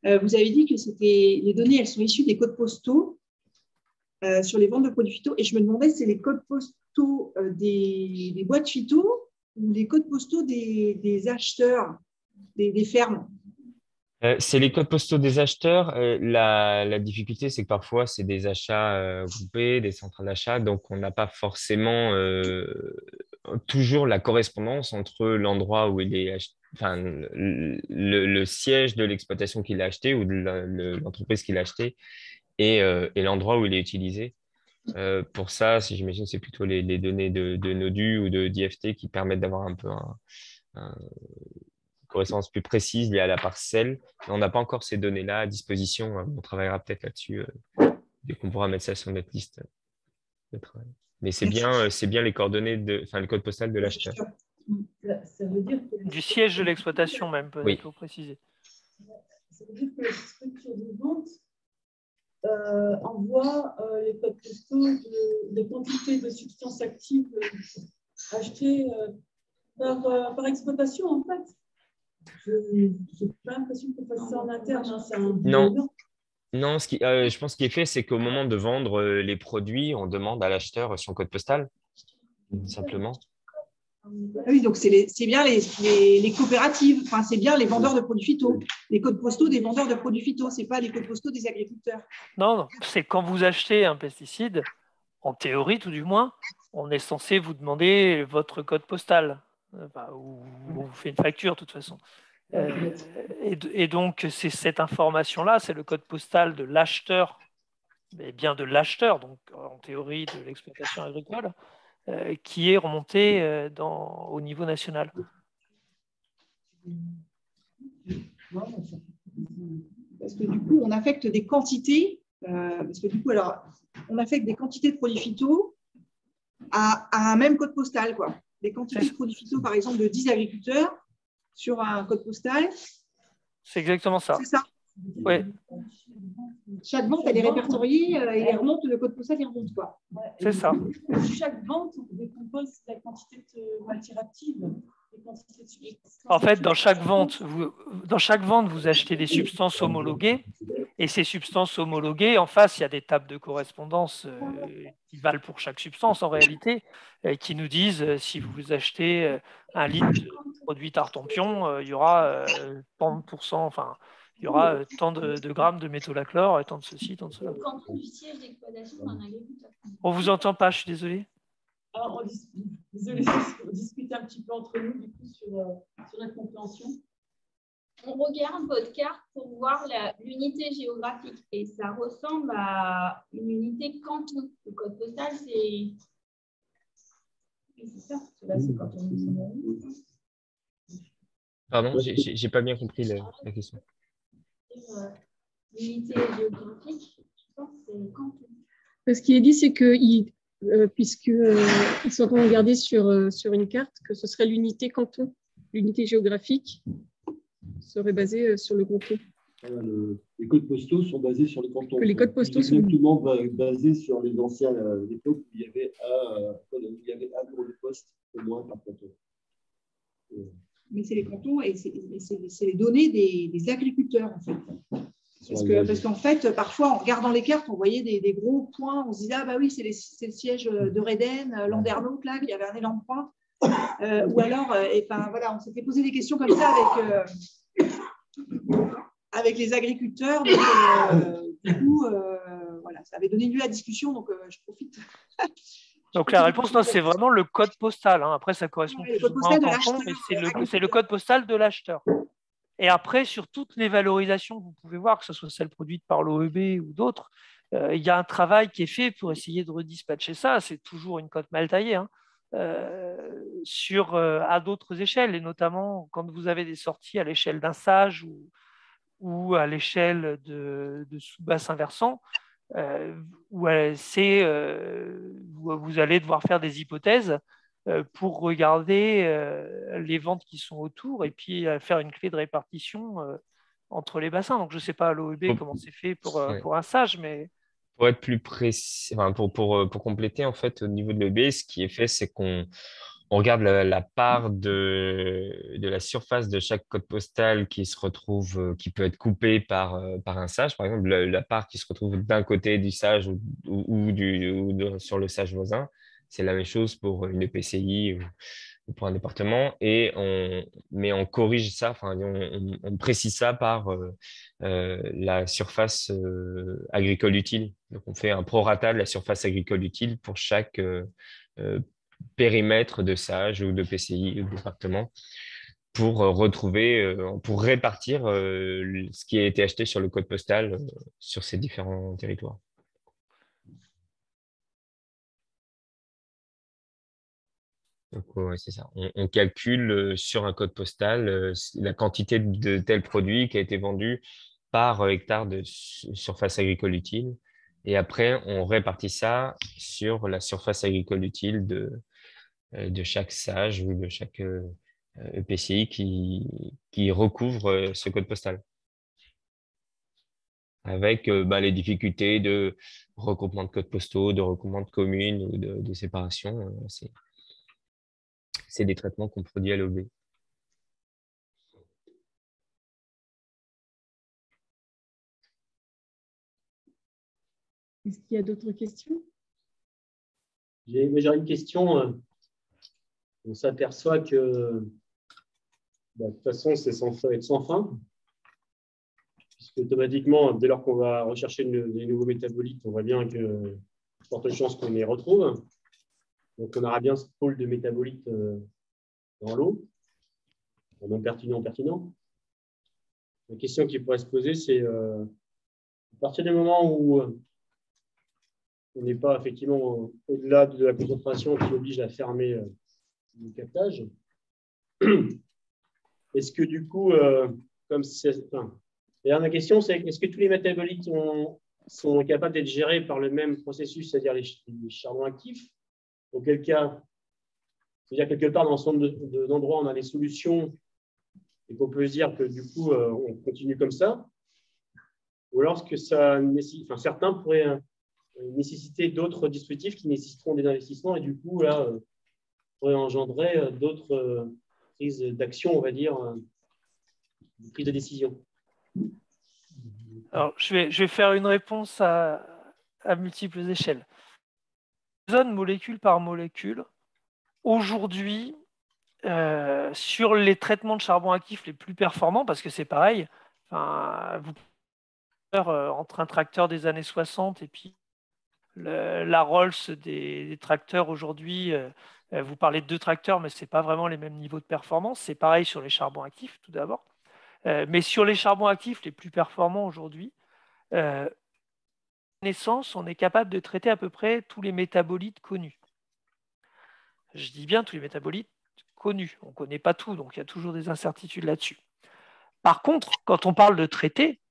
Vous avez dit que les données, elles sont issues des codes postaux sur les ventes de produits phyto. Et je me demandais, c'est les codes postaux des boîtes phyto ou les codes postaux des acheteurs, des fermes? C'est les codes postaux des acheteurs. La difficulté, c'est que parfois, c'est des achats groupés, des centrales d'achat. Donc, on n'a pas forcément toujours la correspondance entre l'endroit où il est acheté, enfin, le siège de l'exploitation qu'il a acheté ou de l'entreprise qu'il a acheté et l'endroit où il est utilisé. Pour ça, si j'imagine, c'est plutôt les données de Nodu ou d'IFT qui permettent d'avoir un peu une correspondance plus précise liée à la parcelle. Mais on n'a pas encore ces données-là à disposition. On travaillera peut-être là-dessus dès qu'on pourra mettre ça sur notre liste de travail. Mais c'est bien les coordonnées enfin, le code postal de l'acheteur. Ça veut dire que Du siège de l'exploitation même, peut-être, faut préciser. ça veut dire que la structure de vente envoie les codes postaux des quantités de substances actives achetées par exploitation, en fait. Je n'ai pas l'impression qu'on fasse ça en interne. Hein, non. Non, je pense ce qui est fait, c'est qu'au moment de vendre les produits, on demande à l'acheteur son code postal, simplement. Oui, donc c'est bien les coopératives, enfin, c'est bien les vendeurs de produits phyto, les codes postaux des vendeurs de produits phyto, ce n'est pas les codes postaux des agriculteurs. Non, c'est quand vous achetez un pesticide, en théorie tout du moins, on est censé vous demander votre code postal, ou on vous fait une facture de toute façon. Et donc, c'est cette information-là, c'est le code postal de l'acheteur, mais bien de l'acheteur, donc en théorie de l'exploitation agricole, qui est remonté au niveau national. Parce que du coup, on affecte des quantités, on affecte des quantités de produits phyto à un même code postal, quoi. Des quantités de produits phyto, par exemple, de 10 agriculteurs sur un code postal. C'est exactement ça. C'est ça. Oui. Chaque vente, elle est répertoriée et elle remonte, le code postal, il remonte, quoi. C'est ça. Chaque vente décompose la quantité de matière active. En fait, dans chaque vente, vous achetez des substances homologuées. Et ces substances homologuées, en face, il y a des tables de correspondance qui valent pour chaque substance en réalité, qui nous disent si vous achetez 1 litre de produit Tartampion, il y aura tant de pourcents, enfin, il y aura tant de grammes de métolachlore et tant de ceci, tant de cela. Quand on du siège d'exploitation d'un agriculteur. On ne vous entend pas, je suis désolé. Alors, désolé, on discute un petit peu entre nous du coup sur la compréhension. On regarde votre carte pour voir l'unité géographique et ça ressemble à une unité canton. Le code postal, c'est ça. Là, c'est quand on... Pardon, j'ai pas bien compris la question. L'unité géographique, je pense que c'est canton. Ce qui est dit, c'est que puisqu'ils sont en train de regarder sur une carte, que ce serait l'unité canton, l'unité géographique serait basée sur le canton. Les codes postaux sont basés sur les cantons. Les codes postaux sont exactement basés sur les anciens époques où il y avait un bureau de poste au moins par canton. Mais c'est les cantons et c'est les données des agriculteurs, en fait. Parce qu'en fait, parfois, en regardant les cartes, on voyait des gros points. On se disait, ah bah oui, c'est le siège de Reden, Landerneau, là, il y avait un élan de pointe. Ou alors, voilà, on s'était posé des questions comme ça avec les agriculteurs. Donc, du coup, voilà, ça avait donné lieu à discussion, donc je profite. Donc la réponse, non, c'est vraiment le code postal. Hein. Après, ça correspond plus ou moins au canton, mais c'est le code postal de l'acheteur. Et après, sur toutes les valorisations que vous pouvez voir, que ce soit celles produites par l'OEB ou d'autres, il y a un travail qui est fait pour essayer de redispatcher ça. C'est toujours une cote mal taillée, hein, à d'autres échelles, et notamment quand vous avez des sorties à l'échelle d'un sage ou à l'échelle de sous-bassin versant, où vous allez devoir faire des hypothèses pour regarder les ventes qui sont autour et puis faire une clé de répartition entre les bassins. Donc, je ne sais pas à l'OEB comment c'est fait pour un sage, mais... Pour être plus précis, enfin, pour compléter, en fait, au niveau de l'OEB, ce qui est fait, c'est qu'on regarde la part de la surface de chaque code postal qui se retrouve, qui peut être coupée par un sage. Par exemple, la part qui se retrouve d'un côté du sage sur le sage voisin. C'est la même chose pour une EPCI ou pour un département. Mais on corrige ça, enfin, on précise ça par la surface agricole utile. Donc, on fait un prorata de la surface agricole utile pour chaque périmètre de SAGE ou de PCI ou de département pour pour répartir ce qui a été acheté sur le code postal sur ces différents territoires. Donc, ouais, c'est ça. On calcule sur un code postal la quantité de tel produit qui a été vendu par hectare de surface agricole utile. Et après, on répartit ça sur la surface agricole utile de chaque SAGE ou de chaque EPCI qui recouvre ce code postal. Avec les difficultés de regroupement de codes postaux, de regroupement de communes ou de séparation. C'est des traitements qu'on produit à l'OB. Est-ce qu'il y a d'autres questions? J'aurais une question. On s'aperçoit que de toute façon, c'est être sans fin, puisque automatiquement, dès lors qu'on va rechercher des nouveaux métabolites, on voit bien que de fortes chances qu'on les retrouve. Donc, on aura bien ce pôle de métabolites dans l'eau, non pertinent. La question qui pourrait se poser, c'est à partir du moment où on n'est pas effectivement au-delà de la concentration qui oblige à fermer le captage, est-ce que du coup, d'ailleurs, ma question, c'est est-ce que tous les métabolites sont capables d'être gérés par le même processus, c'est-à-dire les charbons actifs? Auquel cas, c'est-à-dire quelque part dans l'ensemble d'endroits, on a des solutions et qu'on peut se dire que du coup, on continue comme ça. Ou alors que ça nécessite, certains pourraient nécessiter d'autres dispositifs qui nécessiteront des investissements et du coup, là, pourraient engendrer d'autres prises d'action, on va dire, prise de décision. Alors, je vais faire une réponse à multiples échelles. Zone molécule par molécule. Aujourd'hui, sur les traitements de charbon actif les plus performants, parce que c'est pareil, vous entre un tracteur des années 60 et puis la Rolls des tracteurs aujourd'hui, vous parlez de 2 tracteurs, mais ce n'est pas vraiment les mêmes niveaux de performance. C'est pareil sur les charbons actifs, tout d'abord. Mais sur les charbons actifs les plus performants aujourd'hui, naissance, on est capable de traiter à peu près tous les métabolites connus. Je dis bien tous les métabolites connus. On ne connaît pas tout, donc il y a toujours des incertitudes là-dessus. Par contre, quand on parle de traiter,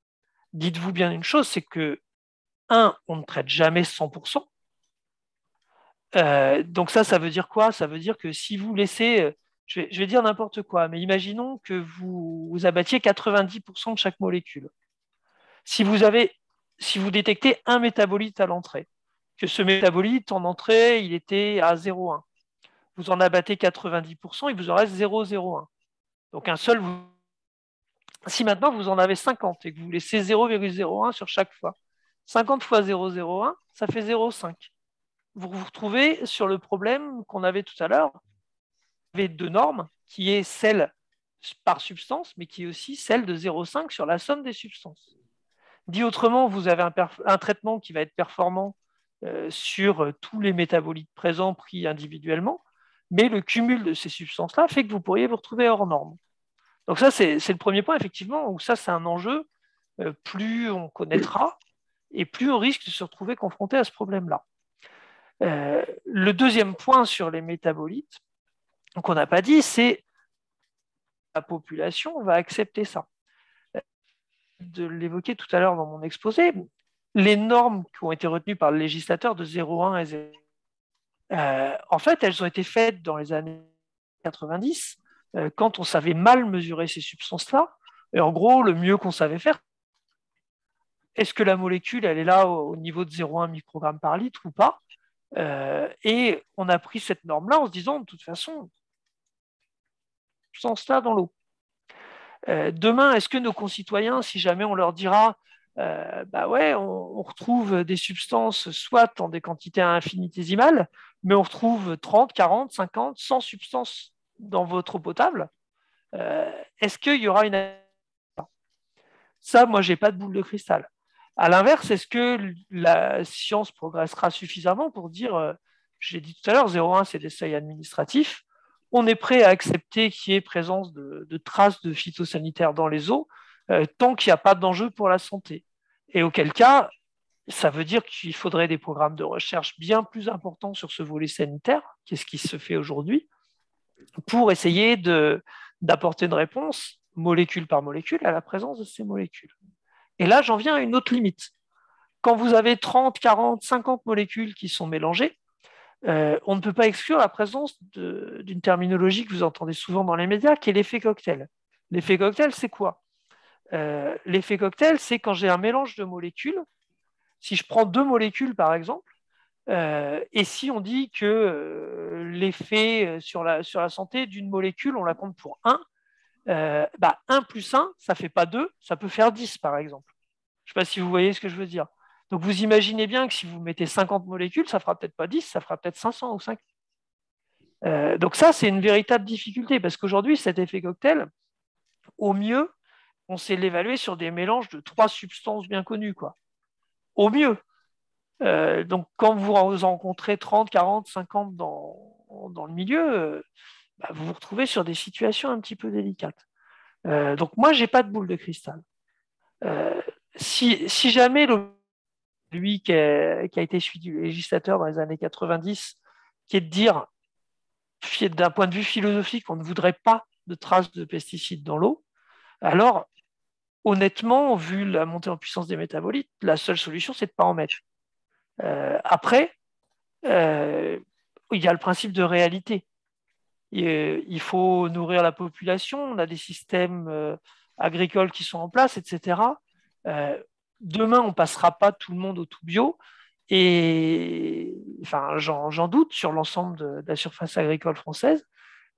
dites-vous bien une chose, c'est que, on ne traite jamais 100%. Donc ça veut dire quoi? Ça veut dire que si vous laissez, je vais dire n'importe quoi, mais imaginons que vous abattiez 90% de chaque molécule. Si vous détectez un métabolite à l'entrée, que ce métabolite en entrée, il était à 0,1, vous en abattez 90%, il vous en reste 0,01. Donc un seul, si maintenant vous en avez 50 et que vous laissez 0,01 sur chaque fois, 50 fois 0,01, ça fait 0,5. Vous vous retrouvez sur le problème qu'on avait tout à l'heure, vous avez 2 normes, qui est celle par substance, mais qui est aussi celle de 0,5 sur la somme des substances. Dit autrement, vous avez un traitement qui va être performant sur tous les métabolites présents pris individuellement, mais le cumul de ces substances-là fait que vous pourriez vous retrouver hors norme. Donc ça, c'est le premier point, effectivement, où ça, c'est un enjeu. Plus on connaîtra, et plus on risque de se retrouver confronté à ce problème-là. Le deuxième point sur les métabolites qu'on n'a pas dit, c'est que la population va accepter ça. De l'évoquer tout à l'heure dans mon exposé, les normes qui ont été retenues par le législateur de 0,1 et 0,1, en fait, elles ont été faites dans les années 90, quand on savait mal mesurer ces substances-là. Et en gros, le mieux qu'on savait faire, est-ce que la molécule, elle est là au niveau de 0,1 microgramme par litre ou pas? Et on a pris cette norme-là en se disant, de toute façon, substance-là dans l'eau. Demain, est-ce que nos concitoyens, si jamais on leur dira, on retrouve des substances soit en des quantités infinitésimales, mais on retrouve 30, 40, 50, 100 substances dans votre eau potable, est-ce qu'il y aura une... Ça, moi, je n'ai pas de boule de cristal. À l'inverse, est-ce que la science progressera suffisamment pour dire, je l'ai dit tout à l'heure, 0,1, c'est des seuils administratifs, on est prêt à accepter qu'il y ait présence de traces de phytosanitaires dans les eaux, tant qu'il n'y a pas d'enjeu pour la santé. Et auquel cas, ça veut dire qu'il faudrait des programmes de recherche bien plus importants sur ce volet sanitaire, qu'est-ce qui se fait aujourd'hui, pour essayer d'apporter une réponse molécule par molécule à la présence de ces molécules. Et là, j'en viens à une autre limite. Quand vous avez 30, 40, 50 molécules qui sont mélangées, on ne peut pas exclure la présence d'une terminologie que vous entendez souvent dans les médias, qui est l'effet cocktail. L'effet cocktail, c'est quoi? L'effet cocktail, c'est quand j'ai un mélange de molécules. Si je prends 2 molécules, par exemple, et si on dit que l'effet sur la santé d'une molécule, on la compte pour 1, 1 plus 1, ça ne fait pas 2, ça peut faire 10, par exemple. Je ne sais pas si vous voyez ce que je veux dire. Donc, vous imaginez bien que si vous mettez 50 molécules, ça ne fera peut-être pas 10, ça fera peut-être 500 ou 5. Donc ça, c'est une véritable difficulté, parce qu'aujourd'hui, cet effet cocktail, au mieux, on sait l'évaluer sur des mélanges de 3 substances bien connues, quoi. Au mieux. Donc, quand vous en rencontrez 30, 40, 50 dans le milieu, vous vous retrouvez sur des situations un petit peu délicates. Donc, moi, je n'ai pas de boule de cristal. Si jamais lui qui a été celui du législateur dans les années 90, qui est de dire, d'un point de vue philosophique, on ne voudrait pas de traces de pesticides dans l'eau, alors, honnêtement, vu la montée en puissance des métabolites, la seule solution, c'est de ne pas en mettre. Après, il y a le principe de réalité. Il faut nourrir la population, on a des systèmes agricoles qui sont en place, etc. Demain, on ne passera pas tout le monde au tout bio, et enfin, j'en doute sur l'ensemble de la surface agricole française,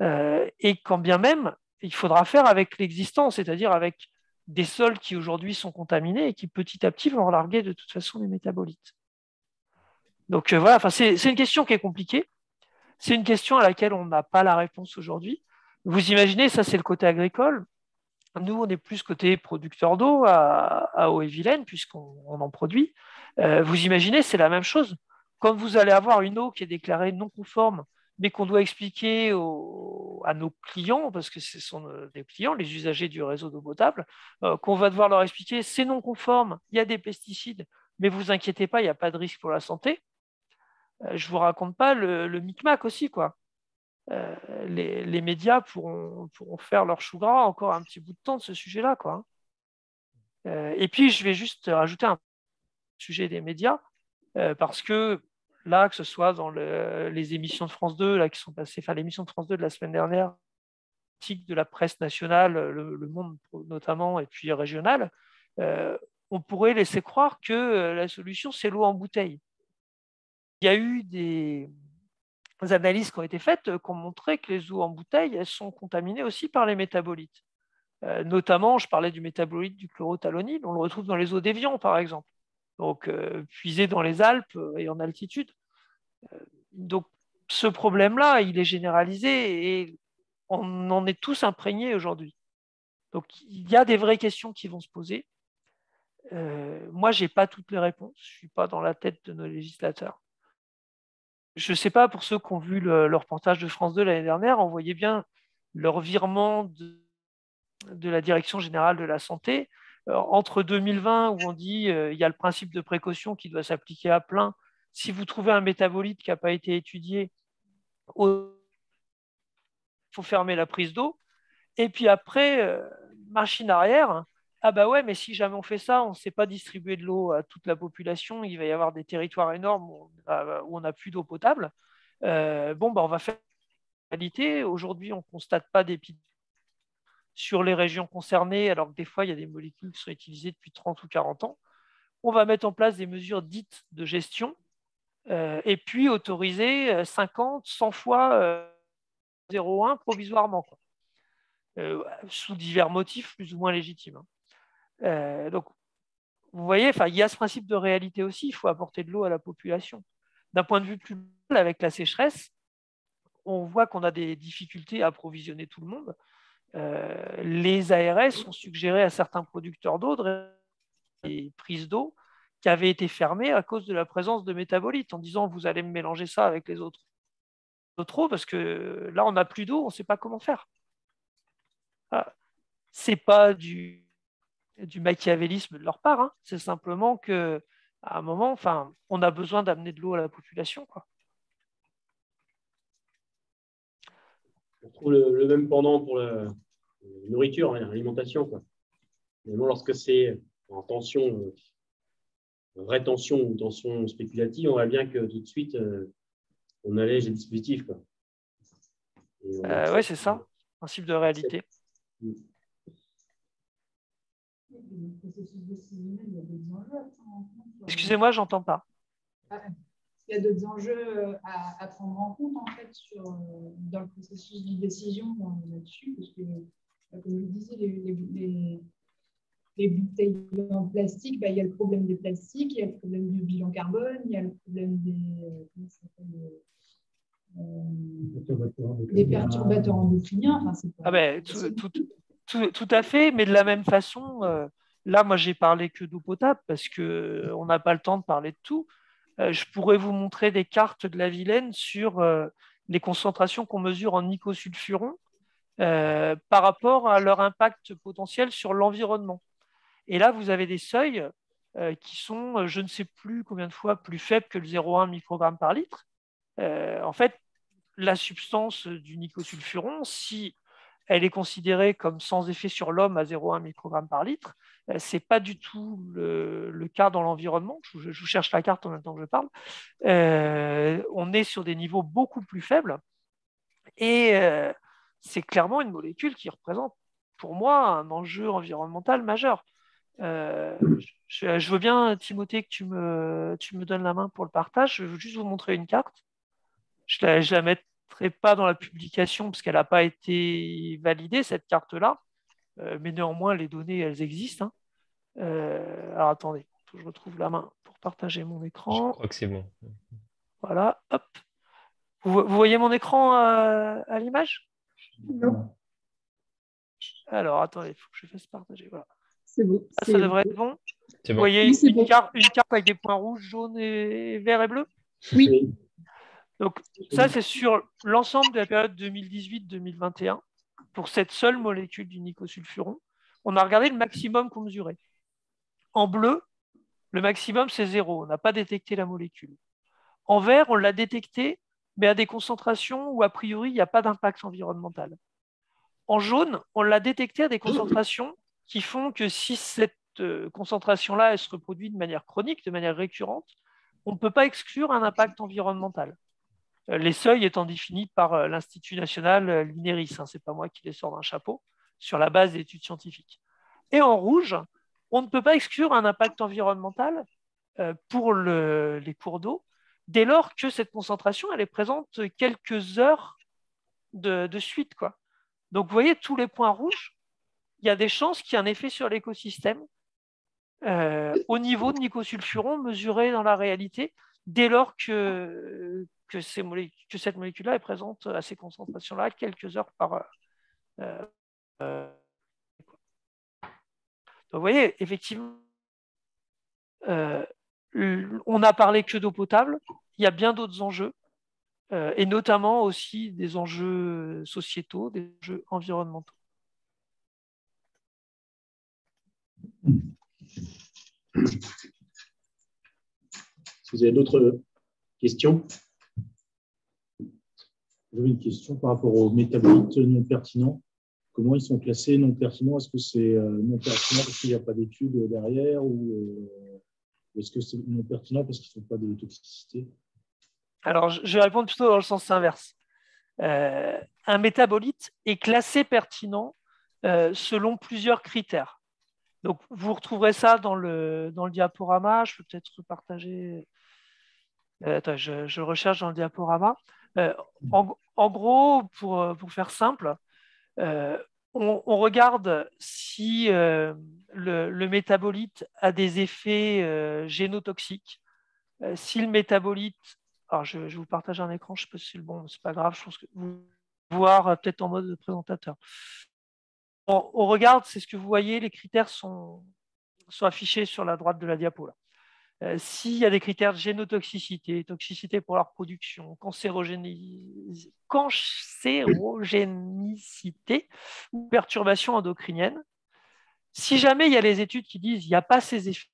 et quand bien même, il faudra faire avec l'existant, c'est-à-dire avec des sols qui aujourd'hui sont contaminés et qui petit à petit vont relarguer de toute façon les métabolites. Donc voilà, c'est une question qui est compliquée. C'est une question à laquelle on n'a pas la réponse aujourd'hui. Vous imaginez, ça c'est le côté agricole. Nous, on est plus côté producteur d'eau à Haut-et-Vilaine, puisqu'on en produit. Vous imaginez, c'est la même chose. Quand vous allez avoir une eau qui est déclarée non conforme, mais qu'on doit expliquer à nos clients, parce que ce sont des clients, les usagers du réseau d'eau potable, qu'on va devoir leur expliquer c'est non conforme, il y a des pesticides, mais vous inquiétez pas, il n'y a pas de risque pour la santé. Je ne vous raconte pas le micmac aussi, quoi. Les médias pourront faire leur chou gras encore un petit bout de temps de ce sujet-là, quoi. Et puis, je vais juste rajouter un sujet des médias, parce que là, que ce soit dans les émissions de France 2 là, qui sont passées, enfin l'émission de France 2 de la semaine dernière, de la presse nationale, le Monde notamment, et puis régionale, on pourrait laisser croire que la solution, c'est l'eau en bouteille. Il y a eu des analyses qui ont été faites qui ont montré que les eaux en bouteille, elles sont contaminées aussi par les métabolites. Notamment, je parlais du métabolite du chlorothalonil, on le retrouve dans les eaux d'Évian, par exemple. Donc, puisé dans les Alpes et en altitude. Donc, ce problème-là, il est généralisé et on en est tous imprégnés aujourd'hui. Donc, il y a des vraies questions qui vont se poser. Moi, je n'ai pas toutes les réponses. Je ne suis pas dans la tête de nos législateurs. Je ne sais pas, pour ceux qui ont vu le reportage de France 2 l'année dernière, on voyait bien leur virement de la Direction générale de la santé. Entre 2020, où on dit il y a le principe de précaution qui doit s'appliquer à plein. Si vous trouvez un métabolite qui n'a pas été étudié, il faut fermer la prise d'eau. Et puis après, machine arrière, ah bah ouais, mais si jamais on fait ça, on ne sait pas distribuer de l'eau à toute la population, il va y avoir des territoires énormes où on n'a plus d'eau potable. On va faire la réalité. Aujourd'hui, on ne constate pas d'épidémie sur les régions concernées, alors que des fois, il y a des molécules qui sont utilisées depuis 30 ou 40 ans. On va mettre en place des mesures dites de gestion et puis autoriser 50, 100 fois 0,1 provisoirement, quoi. Sous divers motifs plus ou moins légitimes. Donc, vous voyez, il y a ce principe de réalité aussi, il faut apporter de l'eau à la population. D'un point de vue plus global, avec la sécheresse, on voit qu'on a des difficultés à approvisionner tout le monde. Les ARS ont suggéré à certains producteurs d'eau des prises d'eau qui avaient été fermées à cause de la présence de métabolites, en disant vous allez me mélanger ça avec les autres eaux, parce que là on n'a plus d'eau, on ne sait pas comment faire. Ce n'est pas du machiavélisme de leur part, hein. C'est simplement qu'à un moment, on a besoin d'amener de l'eau à la population, quoi. trouve le même pendant pour la nourriture, l'alimentation, quoi. Mais bon, lorsque c'est en tension, vraie tension ou tension spéculative, on voit bien que tout de suite, on allège les dispositifs, quoi. Oui, c'est ça, principe de réalité. Excusez-moi, j'entends pas. Il y a d'autres enjeux à prendre en compte en fait dans le processus de décision là-dessus, parce que, comme je vous disais, les bouteilles en plastique, il y a le problème des plastiques, il y a le problème du bilan carbone, il y a le problème des perturbateurs endocriniens. Enfin, tout à fait, mais de la même façon, là, moi, j'ai parlé que d'eau potable parce qu'on n'a pas le temps de parler de tout. Je pourrais vous montrer des cartes de la Vilaine sur les concentrations qu'on mesure en nicosulfuron par rapport à leur impact potentiel sur l'environnement. Et là, vous avez des seuils qui sont, je ne sais plus combien de fois, plus faibles que le 0,1 microgramme par litre. En fait, la substance du nicosulfuron, si elle est considérée comme sans effet sur l'homme à 0,1 microgramme par litre, ce n'est pas du tout le cas dans l'environnement. Je vous cherche la carte en même temps que je parle. On est sur des niveaux beaucoup plus faibles et c'est clairement une molécule qui représente pour moi un enjeu environnemental majeur. Je veux bien, Timothée, que tu me donnes la main pour le partage. Je veux juste vous montrer une carte. Je ne la mettrai pas dans la publication parce qu'elle n'a pas été validée, cette carte-là. Mais néanmoins, les données, elles existent. Alors, attendez, faut que je retrouve la main pour partager mon écran. Je crois que c'est bon. Voilà, hop. Vous voyez mon écran à l'image? Non. Alors, attendez, il faut que je fasse partager. Voilà. C'est bon. Ça devrait être bon. C'est Vous bon. voyez Oui, une carte avec des points rouges, jaunes, et verts et bleus? Oui. Donc, ça, c'est sur l'ensemble de la période 2018-2021. Pour cette seule molécule du nicosulfuron, on a regardé le maximum qu'on mesurait. En bleu, le maximum, c'est 0. On n'a pas détecté la molécule. En vert, on l'a détecté, mais à des concentrations où, a priori, il n'y a pas d'impact environnemental. En jaune, on l'a détecté à des concentrations qui font que si cette concentration-là, elle se reproduit de manière chronique, de manière récurrente, on ne peut pas exclure un impact environnemental. Les seuils étant définis par l'Institut national l'INERIS, ce n'est pas moi qui les sors d'un chapeau, sur la base d'études scientifiques. Et en rouge, on ne peut pas exclure un impact environnemental pour les cours d'eau, dès lors que cette concentration, elle est présente quelques heures de suite, quoi. Donc, vous voyez, tous les points rouges, il y a des chances qu'il y ait un effet sur l'écosystème au niveau de nicosulfuron mesuré dans la réalité, dès lors que cette molécule-là est présente à ces concentrations-là quelques heures par heure. Donc, vous voyez, effectivement, on n'a parlé que d'eau potable. Il y a bien d'autres enjeux, et notamment aussi des enjeux sociétaux, des enjeux environnementaux. Est-ce que vous avez d'autres questions? J'avais une question par rapport aux métabolites non pertinents. Comment ils sont classés non pertinents? Est-ce que c'est non pertinent parce qu'il n'y a pas d'études derrière ou est-ce que c'est non pertinent parce qu'ils ne font pas de toxicité? Alors, je vais répondre plutôt dans le sens inverse. Un métabolite est classé pertinent selon plusieurs critères. Donc, vous retrouverez ça dans le diaporama. Je peux peut-être partager. Attends, je recherche dans le diaporama. En gros, pour faire simple, on regarde si le métabolite a des effets génotoxiques. Si le métabolite... Alors, je vous partage un écran, je ne sais pas si c'est le bon, c'est pas grave, je pense que vous voir peut-être en mode présentateur. On regarde, c'est ce que vous voyez, les critères sont affichés sur la droite de la diapo. S'il y a des critères de génotoxicité, toxicité pour la reproduction, cancérogénicité ou perturbation endocrinienne, si jamais il y a les études qui disent qu'il n'y a pas ces effets,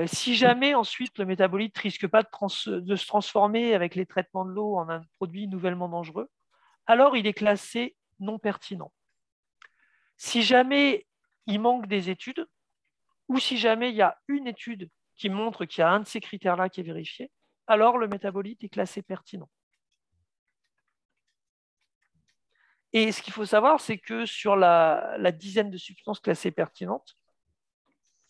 si jamais ensuite le métabolite ne risque pas de se transformer avec les traitements de l'eau en un produit nouvellement dangereux, alors il est classé non pertinent. Si jamais il manque des études, ou si jamais il y a une étude qui montre qu'il y a un de ces critères-là qui est vérifié, alors le métabolite est classé pertinent. Et ce qu'il faut savoir, c'est que sur la dizaine de substances classées pertinentes,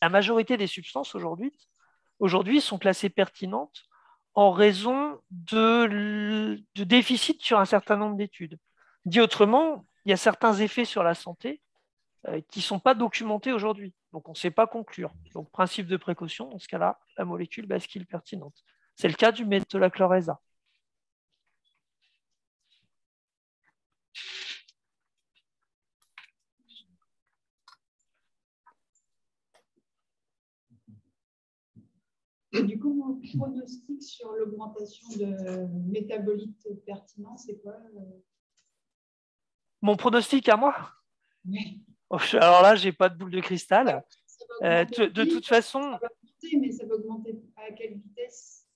la majorité des substances aujourd'hui sont classées pertinentes en raison de déficit sur un certain nombre d'études. Dit autrement, il y a certains effets sur la santé qui ne sont pas documentés aujourd'hui. Donc, on ne sait pas conclure. Donc, principe de précaution, dans ce cas-là, la molécule bascule pertinente. C'est le cas du métolachloreza. Et du coup, mon pronostic sur l'augmentation de métabolites pertinents, c'est quoi? Mon pronostic à moi? Oui. Alors là, je n'ai pas de boule de cristal. De toute façon... Ça va augmenter, mais ça va augmenter à quelle vitesse?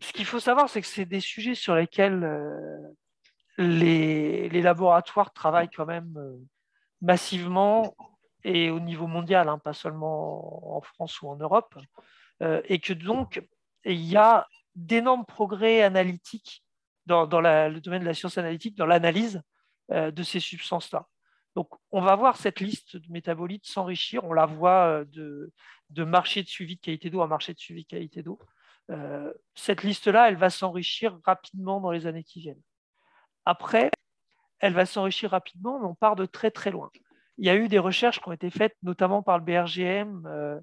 Ce qu'il faut savoir, c'est que c'est des sujets sur lesquels les laboratoires travaillent quand même massivement et au niveau mondial, hein, pas seulement en France ou en Europe, et que donc il y a d'énormes progrès analytiques dans le domaine de la science analytique, dans l'analyse de ces substances-là. Donc, on va voir cette liste de métabolites s'enrichir. On la voit de marché de suivi de qualité d'eau à marché de suivi de qualité d'eau. Cette liste-là, elle va s'enrichir rapidement dans les années qui viennent. Après, elle va s'enrichir rapidement, mais on part de très, très loin. Il y a eu des recherches qui ont été faites, notamment par le BRGM,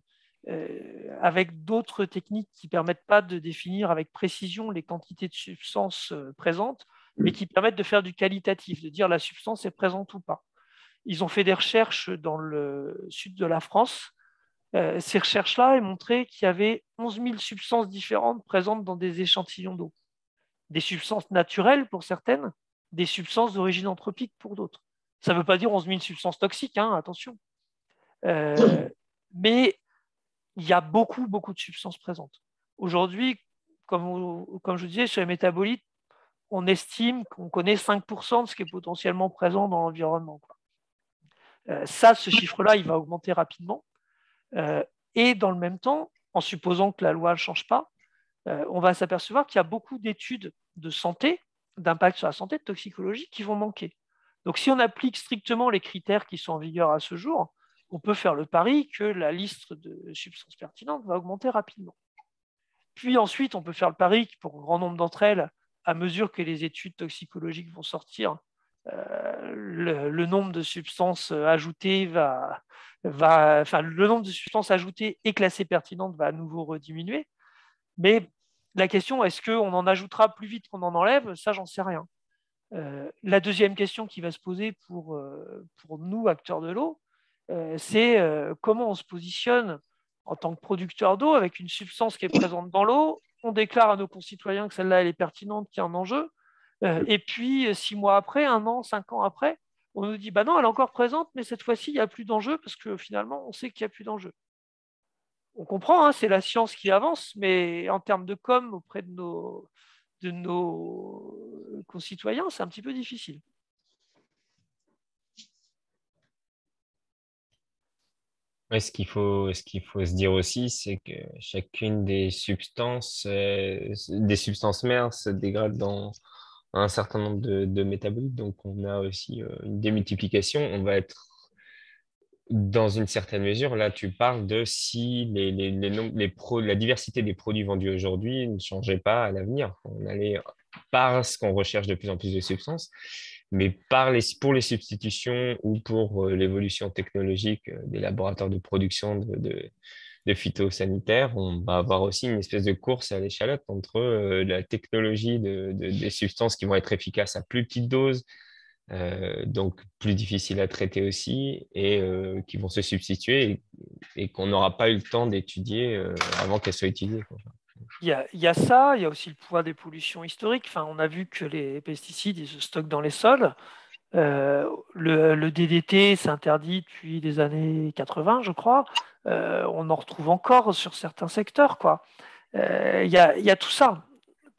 avec d'autres techniques qui ne permettent pas de définir avec précision les quantités de substances présentes, mais qui permettent de faire du qualitatif, de dire la substance est présente ou pas. Ils ont fait des recherches dans le sud de la France. Ces recherches-là ont montré qu'il y avait 11 000 substances différentes présentes dans des échantillons d'eau. Des substances naturelles pour certaines, des substances d'origine anthropique pour d'autres. Ça ne veut pas dire 11 000 substances toxiques, hein, attention. Mais il y a beaucoup, beaucoup de substances présentes. Aujourd'hui, comme je disais, sur les métabolites, on estime qu'on connaît 5% de ce qui est potentiellement présent dans l'environnement. Ce chiffre-là, il va augmenter rapidement. Et dans le même temps, en supposant que la loi ne change pas, on va s'apercevoir qu'il y a beaucoup d'études de santé, d'impact sur la santé, de toxicologie, qui vont manquer. Donc, si on applique strictement les critères qui sont en vigueur à ce jour, on peut faire le pari que la liste de substances pertinentes va augmenter rapidement. Puis ensuite, on peut faire le pari que pour un grand nombre d'entre elles, à mesure que les études toxicologiques vont sortir, le nombre de substances ajoutées le nombre de substances ajoutées et classées pertinentes va à nouveau rediminuer. Mais la question, est-ce qu'on en ajoutera plus vite qu'on en enlève? Ça, j'en sais rien. La deuxième question qui va se poser pour nous, acteurs de l'eau, c'est comment on se positionne en tant que producteur d'eau avec une substance qui est présente dans l'eau. On déclare à nos concitoyens que celle-là, elle est pertinente, qu'il y a un enjeu. Et puis, 6 mois après, 1 an, 5 ans après, on nous dit, bah non, elle est encore présente, mais cette fois-ci, il n'y a plus d'enjeu parce que finalement, on sait qu'il n'y a plus d'enjeu. On comprend, hein, c'est la science qui avance, mais en termes de com auprès de nos concitoyens, c'est un petit peu difficile. Ce qu'il faut se dire aussi, c'est que chacune des substances mères se dégrade dans un certain nombre de métabolites. Donc, on a aussi une démultiplication. On va être dans une certaine mesure. Là, tu parles de si la diversité des produits vendus aujourd'hui ne changeait pas à l'avenir. On allait, parce qu'on recherche de plus en plus de substances, mais pour les substitutions ou pour l'évolution technologique des laboratoires de production de phytosanitaires, on va avoir aussi une espèce de course à l'échalote entre la technologie des substances qui vont être efficaces à plus petite dose, donc plus difficiles à traiter aussi, et qui vont se substituer et qu'on n'aura pas eu le temps d'étudier avant qu'elles soient utilisées, quoi. Il y a ça, il y a aussi le poids des pollutions historiques. Enfin, on a vu que les pesticides, ils se stockent dans les sols. Le DDT, c'est interdit depuis les années 80, je crois. On en retrouve encore sur certains secteurs, quoi. Il y a tout ça.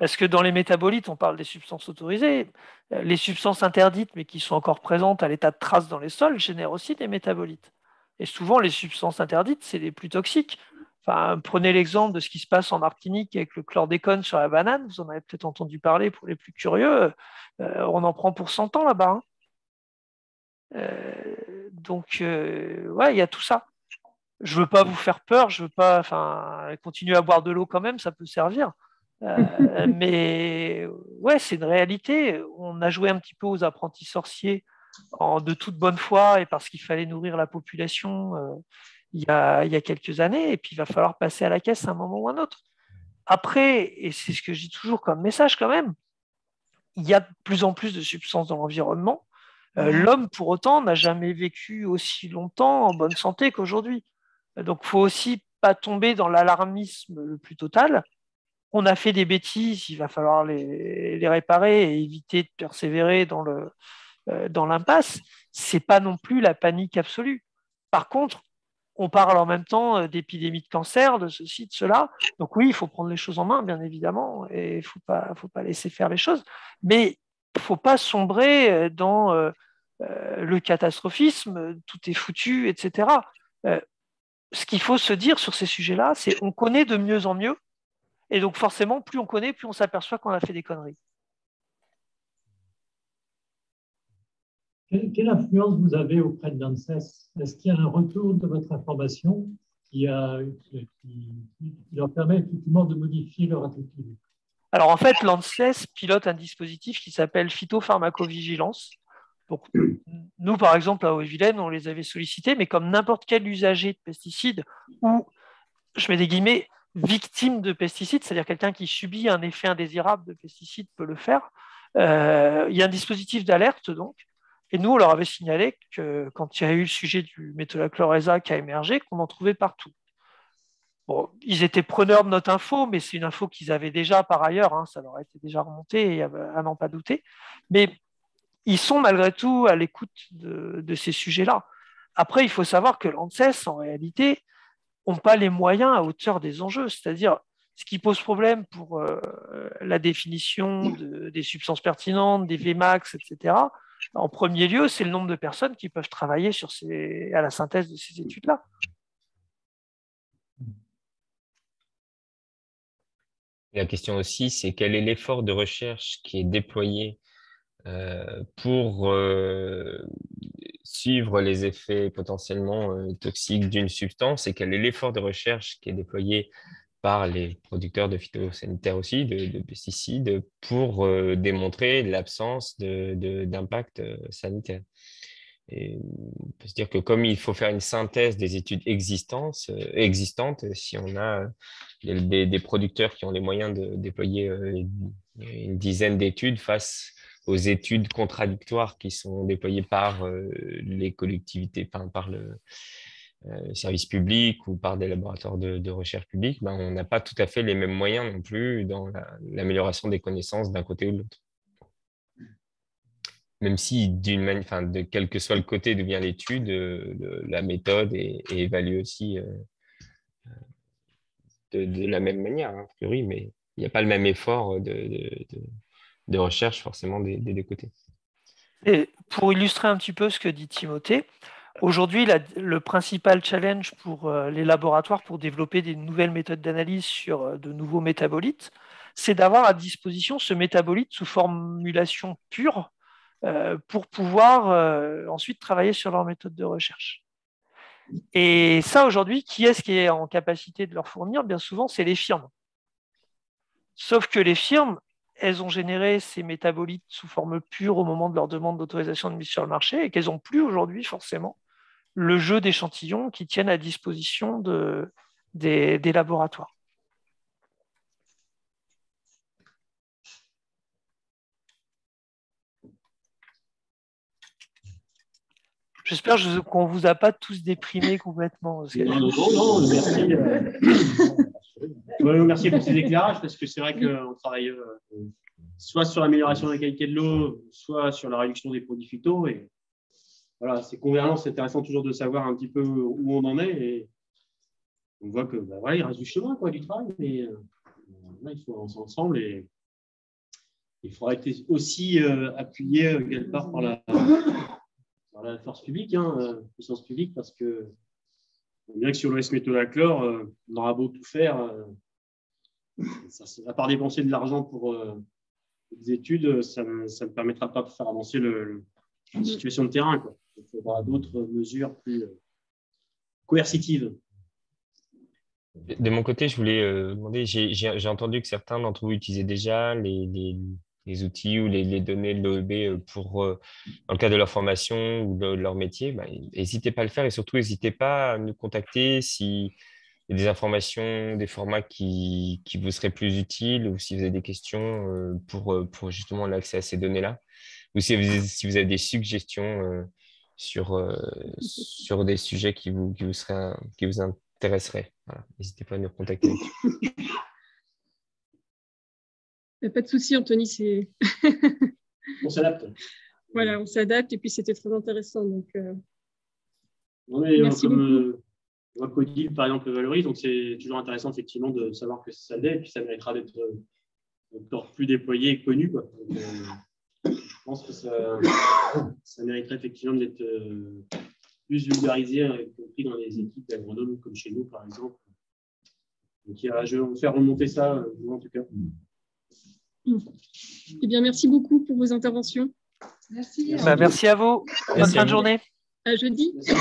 Parce que dans les métabolites, on parle des substances autorisées. Les substances interdites, mais qui sont encore présentes à l'état de trace dans les sols, génèrent aussi des métabolites. Et souvent, les substances interdites, c'est les plus toxiques. Enfin, prenez l'exemple de ce qui se passe en Martinique avec le chlordécone sur la banane. Vous en avez peut-être entendu parler pour les plus curieux. On en prend pour 100 ans là-bas. Donc, ouais, il y a tout ça. Je ne veux pas vous faire peur. Je veux pas, enfin, continuer à boire de l'eau quand même, ça peut servir. Mais ouais, c'est une réalité. On a joué un petit peu aux apprentis sorciers de toute bonne foi et parce qu'il fallait nourrir la population il y a quelques années. Et puis, il va falloir passer à la caisse à un moment ou à un autre. Après, et c'est ce que je dis toujours comme message quand même, il y a de plus en plus de substances dans l'environnement. L'homme, pour autant, n'a jamais vécu aussi longtemps en bonne santé qu'aujourd'hui. Donc, il ne faut aussi pas tomber dans l'alarmisme le plus total. On a fait des bêtises, il va falloir les réparer et éviter de persévérer dans l'impasse. Ce n'est pas non plus la panique absolue. Par contre, on parle en même temps d'épidémie de cancer, de ceci, de cela. Donc oui, il faut prendre les choses en main, bien évidemment, et il ne faut pas laisser faire les choses. Mais il ne faut pas sombrer dans le catastrophisme, tout est foutu, etc. Ce qu'il faut se dire sur ces sujets-là, c'est qu'on connaît de mieux en mieux. Et donc forcément, plus on connaît, plus on s'aperçoit qu'on a fait des conneries. Quelle influence vous avez auprès de l'ANSES? Est-ce qu'il y a un retour de votre information qui leur permet effectivement de modifier leur attitude? Alors en fait, l'ANSES pilote un dispositif qui s'appelle phytopharmacovigilance. Donc, nous, par exemple, à Haute-Vilaine, on les avait sollicités, mais comme n'importe quel usager de pesticides, ou, je mets des guillemets, victime de pesticides, c'est-à-dire quelqu'un qui subit un effet indésirable de pesticides peut le faire. Il y a un dispositif d'alerte, donc, et nous, on leur avait signalé que quand il y a eu le sujet du métolachloreza qui a émergé, qu'on en trouvait partout. Bon, ils étaient preneurs de notre info, mais c'est une info qu'ils avaient déjà par ailleurs, hein, ça leur a été déjà remonté, à n'en pas douter. Mais ils sont malgré tout à l'écoute de ces sujets-là. Après, il faut savoir que l'ANSES, en réalité, n'ont pas les moyens à hauteur des enjeux. C'est-à-dire, ce qui pose problème pour la définition des substances pertinentes, des Vmax, etc., en premier lieu, c'est le nombre de personnes qui peuvent travailler à la synthèse de ces études-là. La question aussi, c'est quel est l'effort de recherche qui est déployé pour suivre les effets potentiellement toxiques d'une substance et quel est l'effort de recherche qui est déployé par les producteurs de phytosanitaires aussi, de pesticides, pour démontrer l'absence d'impact sanitaire. Et on peut se dire que comme il faut faire une synthèse des études existantes, si on a des producteurs qui ont les moyens de déployer une dizaine d'études face aux études contradictoires qui sont déployées par les collectivités, par le service public ou par des laboratoires de recherche publique, ben, on n'a pas tout à fait les mêmes moyens non plus dans l'amélioration des connaissances d'un côté ou de l'autre. Même si, de quel que soit le côté d'où vient l'étude, la méthode est évaluée aussi de la même manière, hein, a priori, mais il n'y a pas le même effort de recherche forcément des deux côtés. Et pour illustrer un petit peu ce que dit Timothée, aujourd'hui, le principal challenge pour les laboratoires pour développer des nouvelles méthodes d'analyse sur de nouveaux métabolites, c'est d'avoir à disposition ce métabolite sous formulation pure pour pouvoir ensuite travailler sur leur méthode de recherche. Et ça, aujourd'hui, qui est-ce qui est en capacité de leur fournir? Bien souvent, c'est les firmes. Sauf que les firmes, elles ont généré ces métabolites sous forme pure au moment de leur demande d'autorisation de mise sur le marché et qu'elles n'ont plus aujourd'hui forcément le jeu d'échantillons qui tiennent à disposition des laboratoires. J'espère qu'on ne vous a pas tous déprimés complètement. Non, merci. Merci pour ces éclairages, parce que c'est vrai qu'on travaille soit sur l'amélioration de la qualité de l'eau, soit sur la réduction des produits phyto. Et voilà, ces convergences, c'est intéressant toujours de savoir un petit peu où on en est. Et on voit que il reste du chemin, du travail, mais là, il faut avancer ensemble. Et Il faudra être aussi appuyé quelque part par la force publique, puissance publique, parce que bien que sur l'OS métolachlore, on aura beau tout faire, à part dépenser de l'argent pour des études, ça ne permettra pas de faire avancer la situation de terrain, quoi. Il faudra d'autres mesures plus coercitives. De mon côté, je voulais demander, j'ai entendu que certains d'entre vous utilisaient déjà les outils ou les données de l'OEB dans le cadre de leur formation ou de leur métier. N'hésitez pas à le faire et surtout, n'hésitez pas à nous contacter s'il y a des informations, des formats qui vous seraient plus utiles ou si vous avez des questions pour justement l'accès à ces données-là ou si vous avez des suggestions sur des sujets qui vous intéresseraient. Voilà. N'hésitez pas à nous contacter. Pas de souci, Anthony. On s'adapte. Voilà, on s'adapte et puis c'était très intéressant. Donc, merci comme Codil, par exemple, le valorise. Donc, c'est toujours intéressant, effectivement, de savoir que ça l'est et puis ça méritera d'être encore plus déployé et connu, quoi. Donc, je pense que ça mériterait effectivement d'être plus vulgarisé, y compris dans les équipes d'agronomes comme chez nous, par exemple. Donc, je vais vous faire remonter ça, en tout cas. Eh bien, merci beaucoup pour vos interventions. Merci. Merci à vous. Bonne fin de journée. À jeudi. Merci.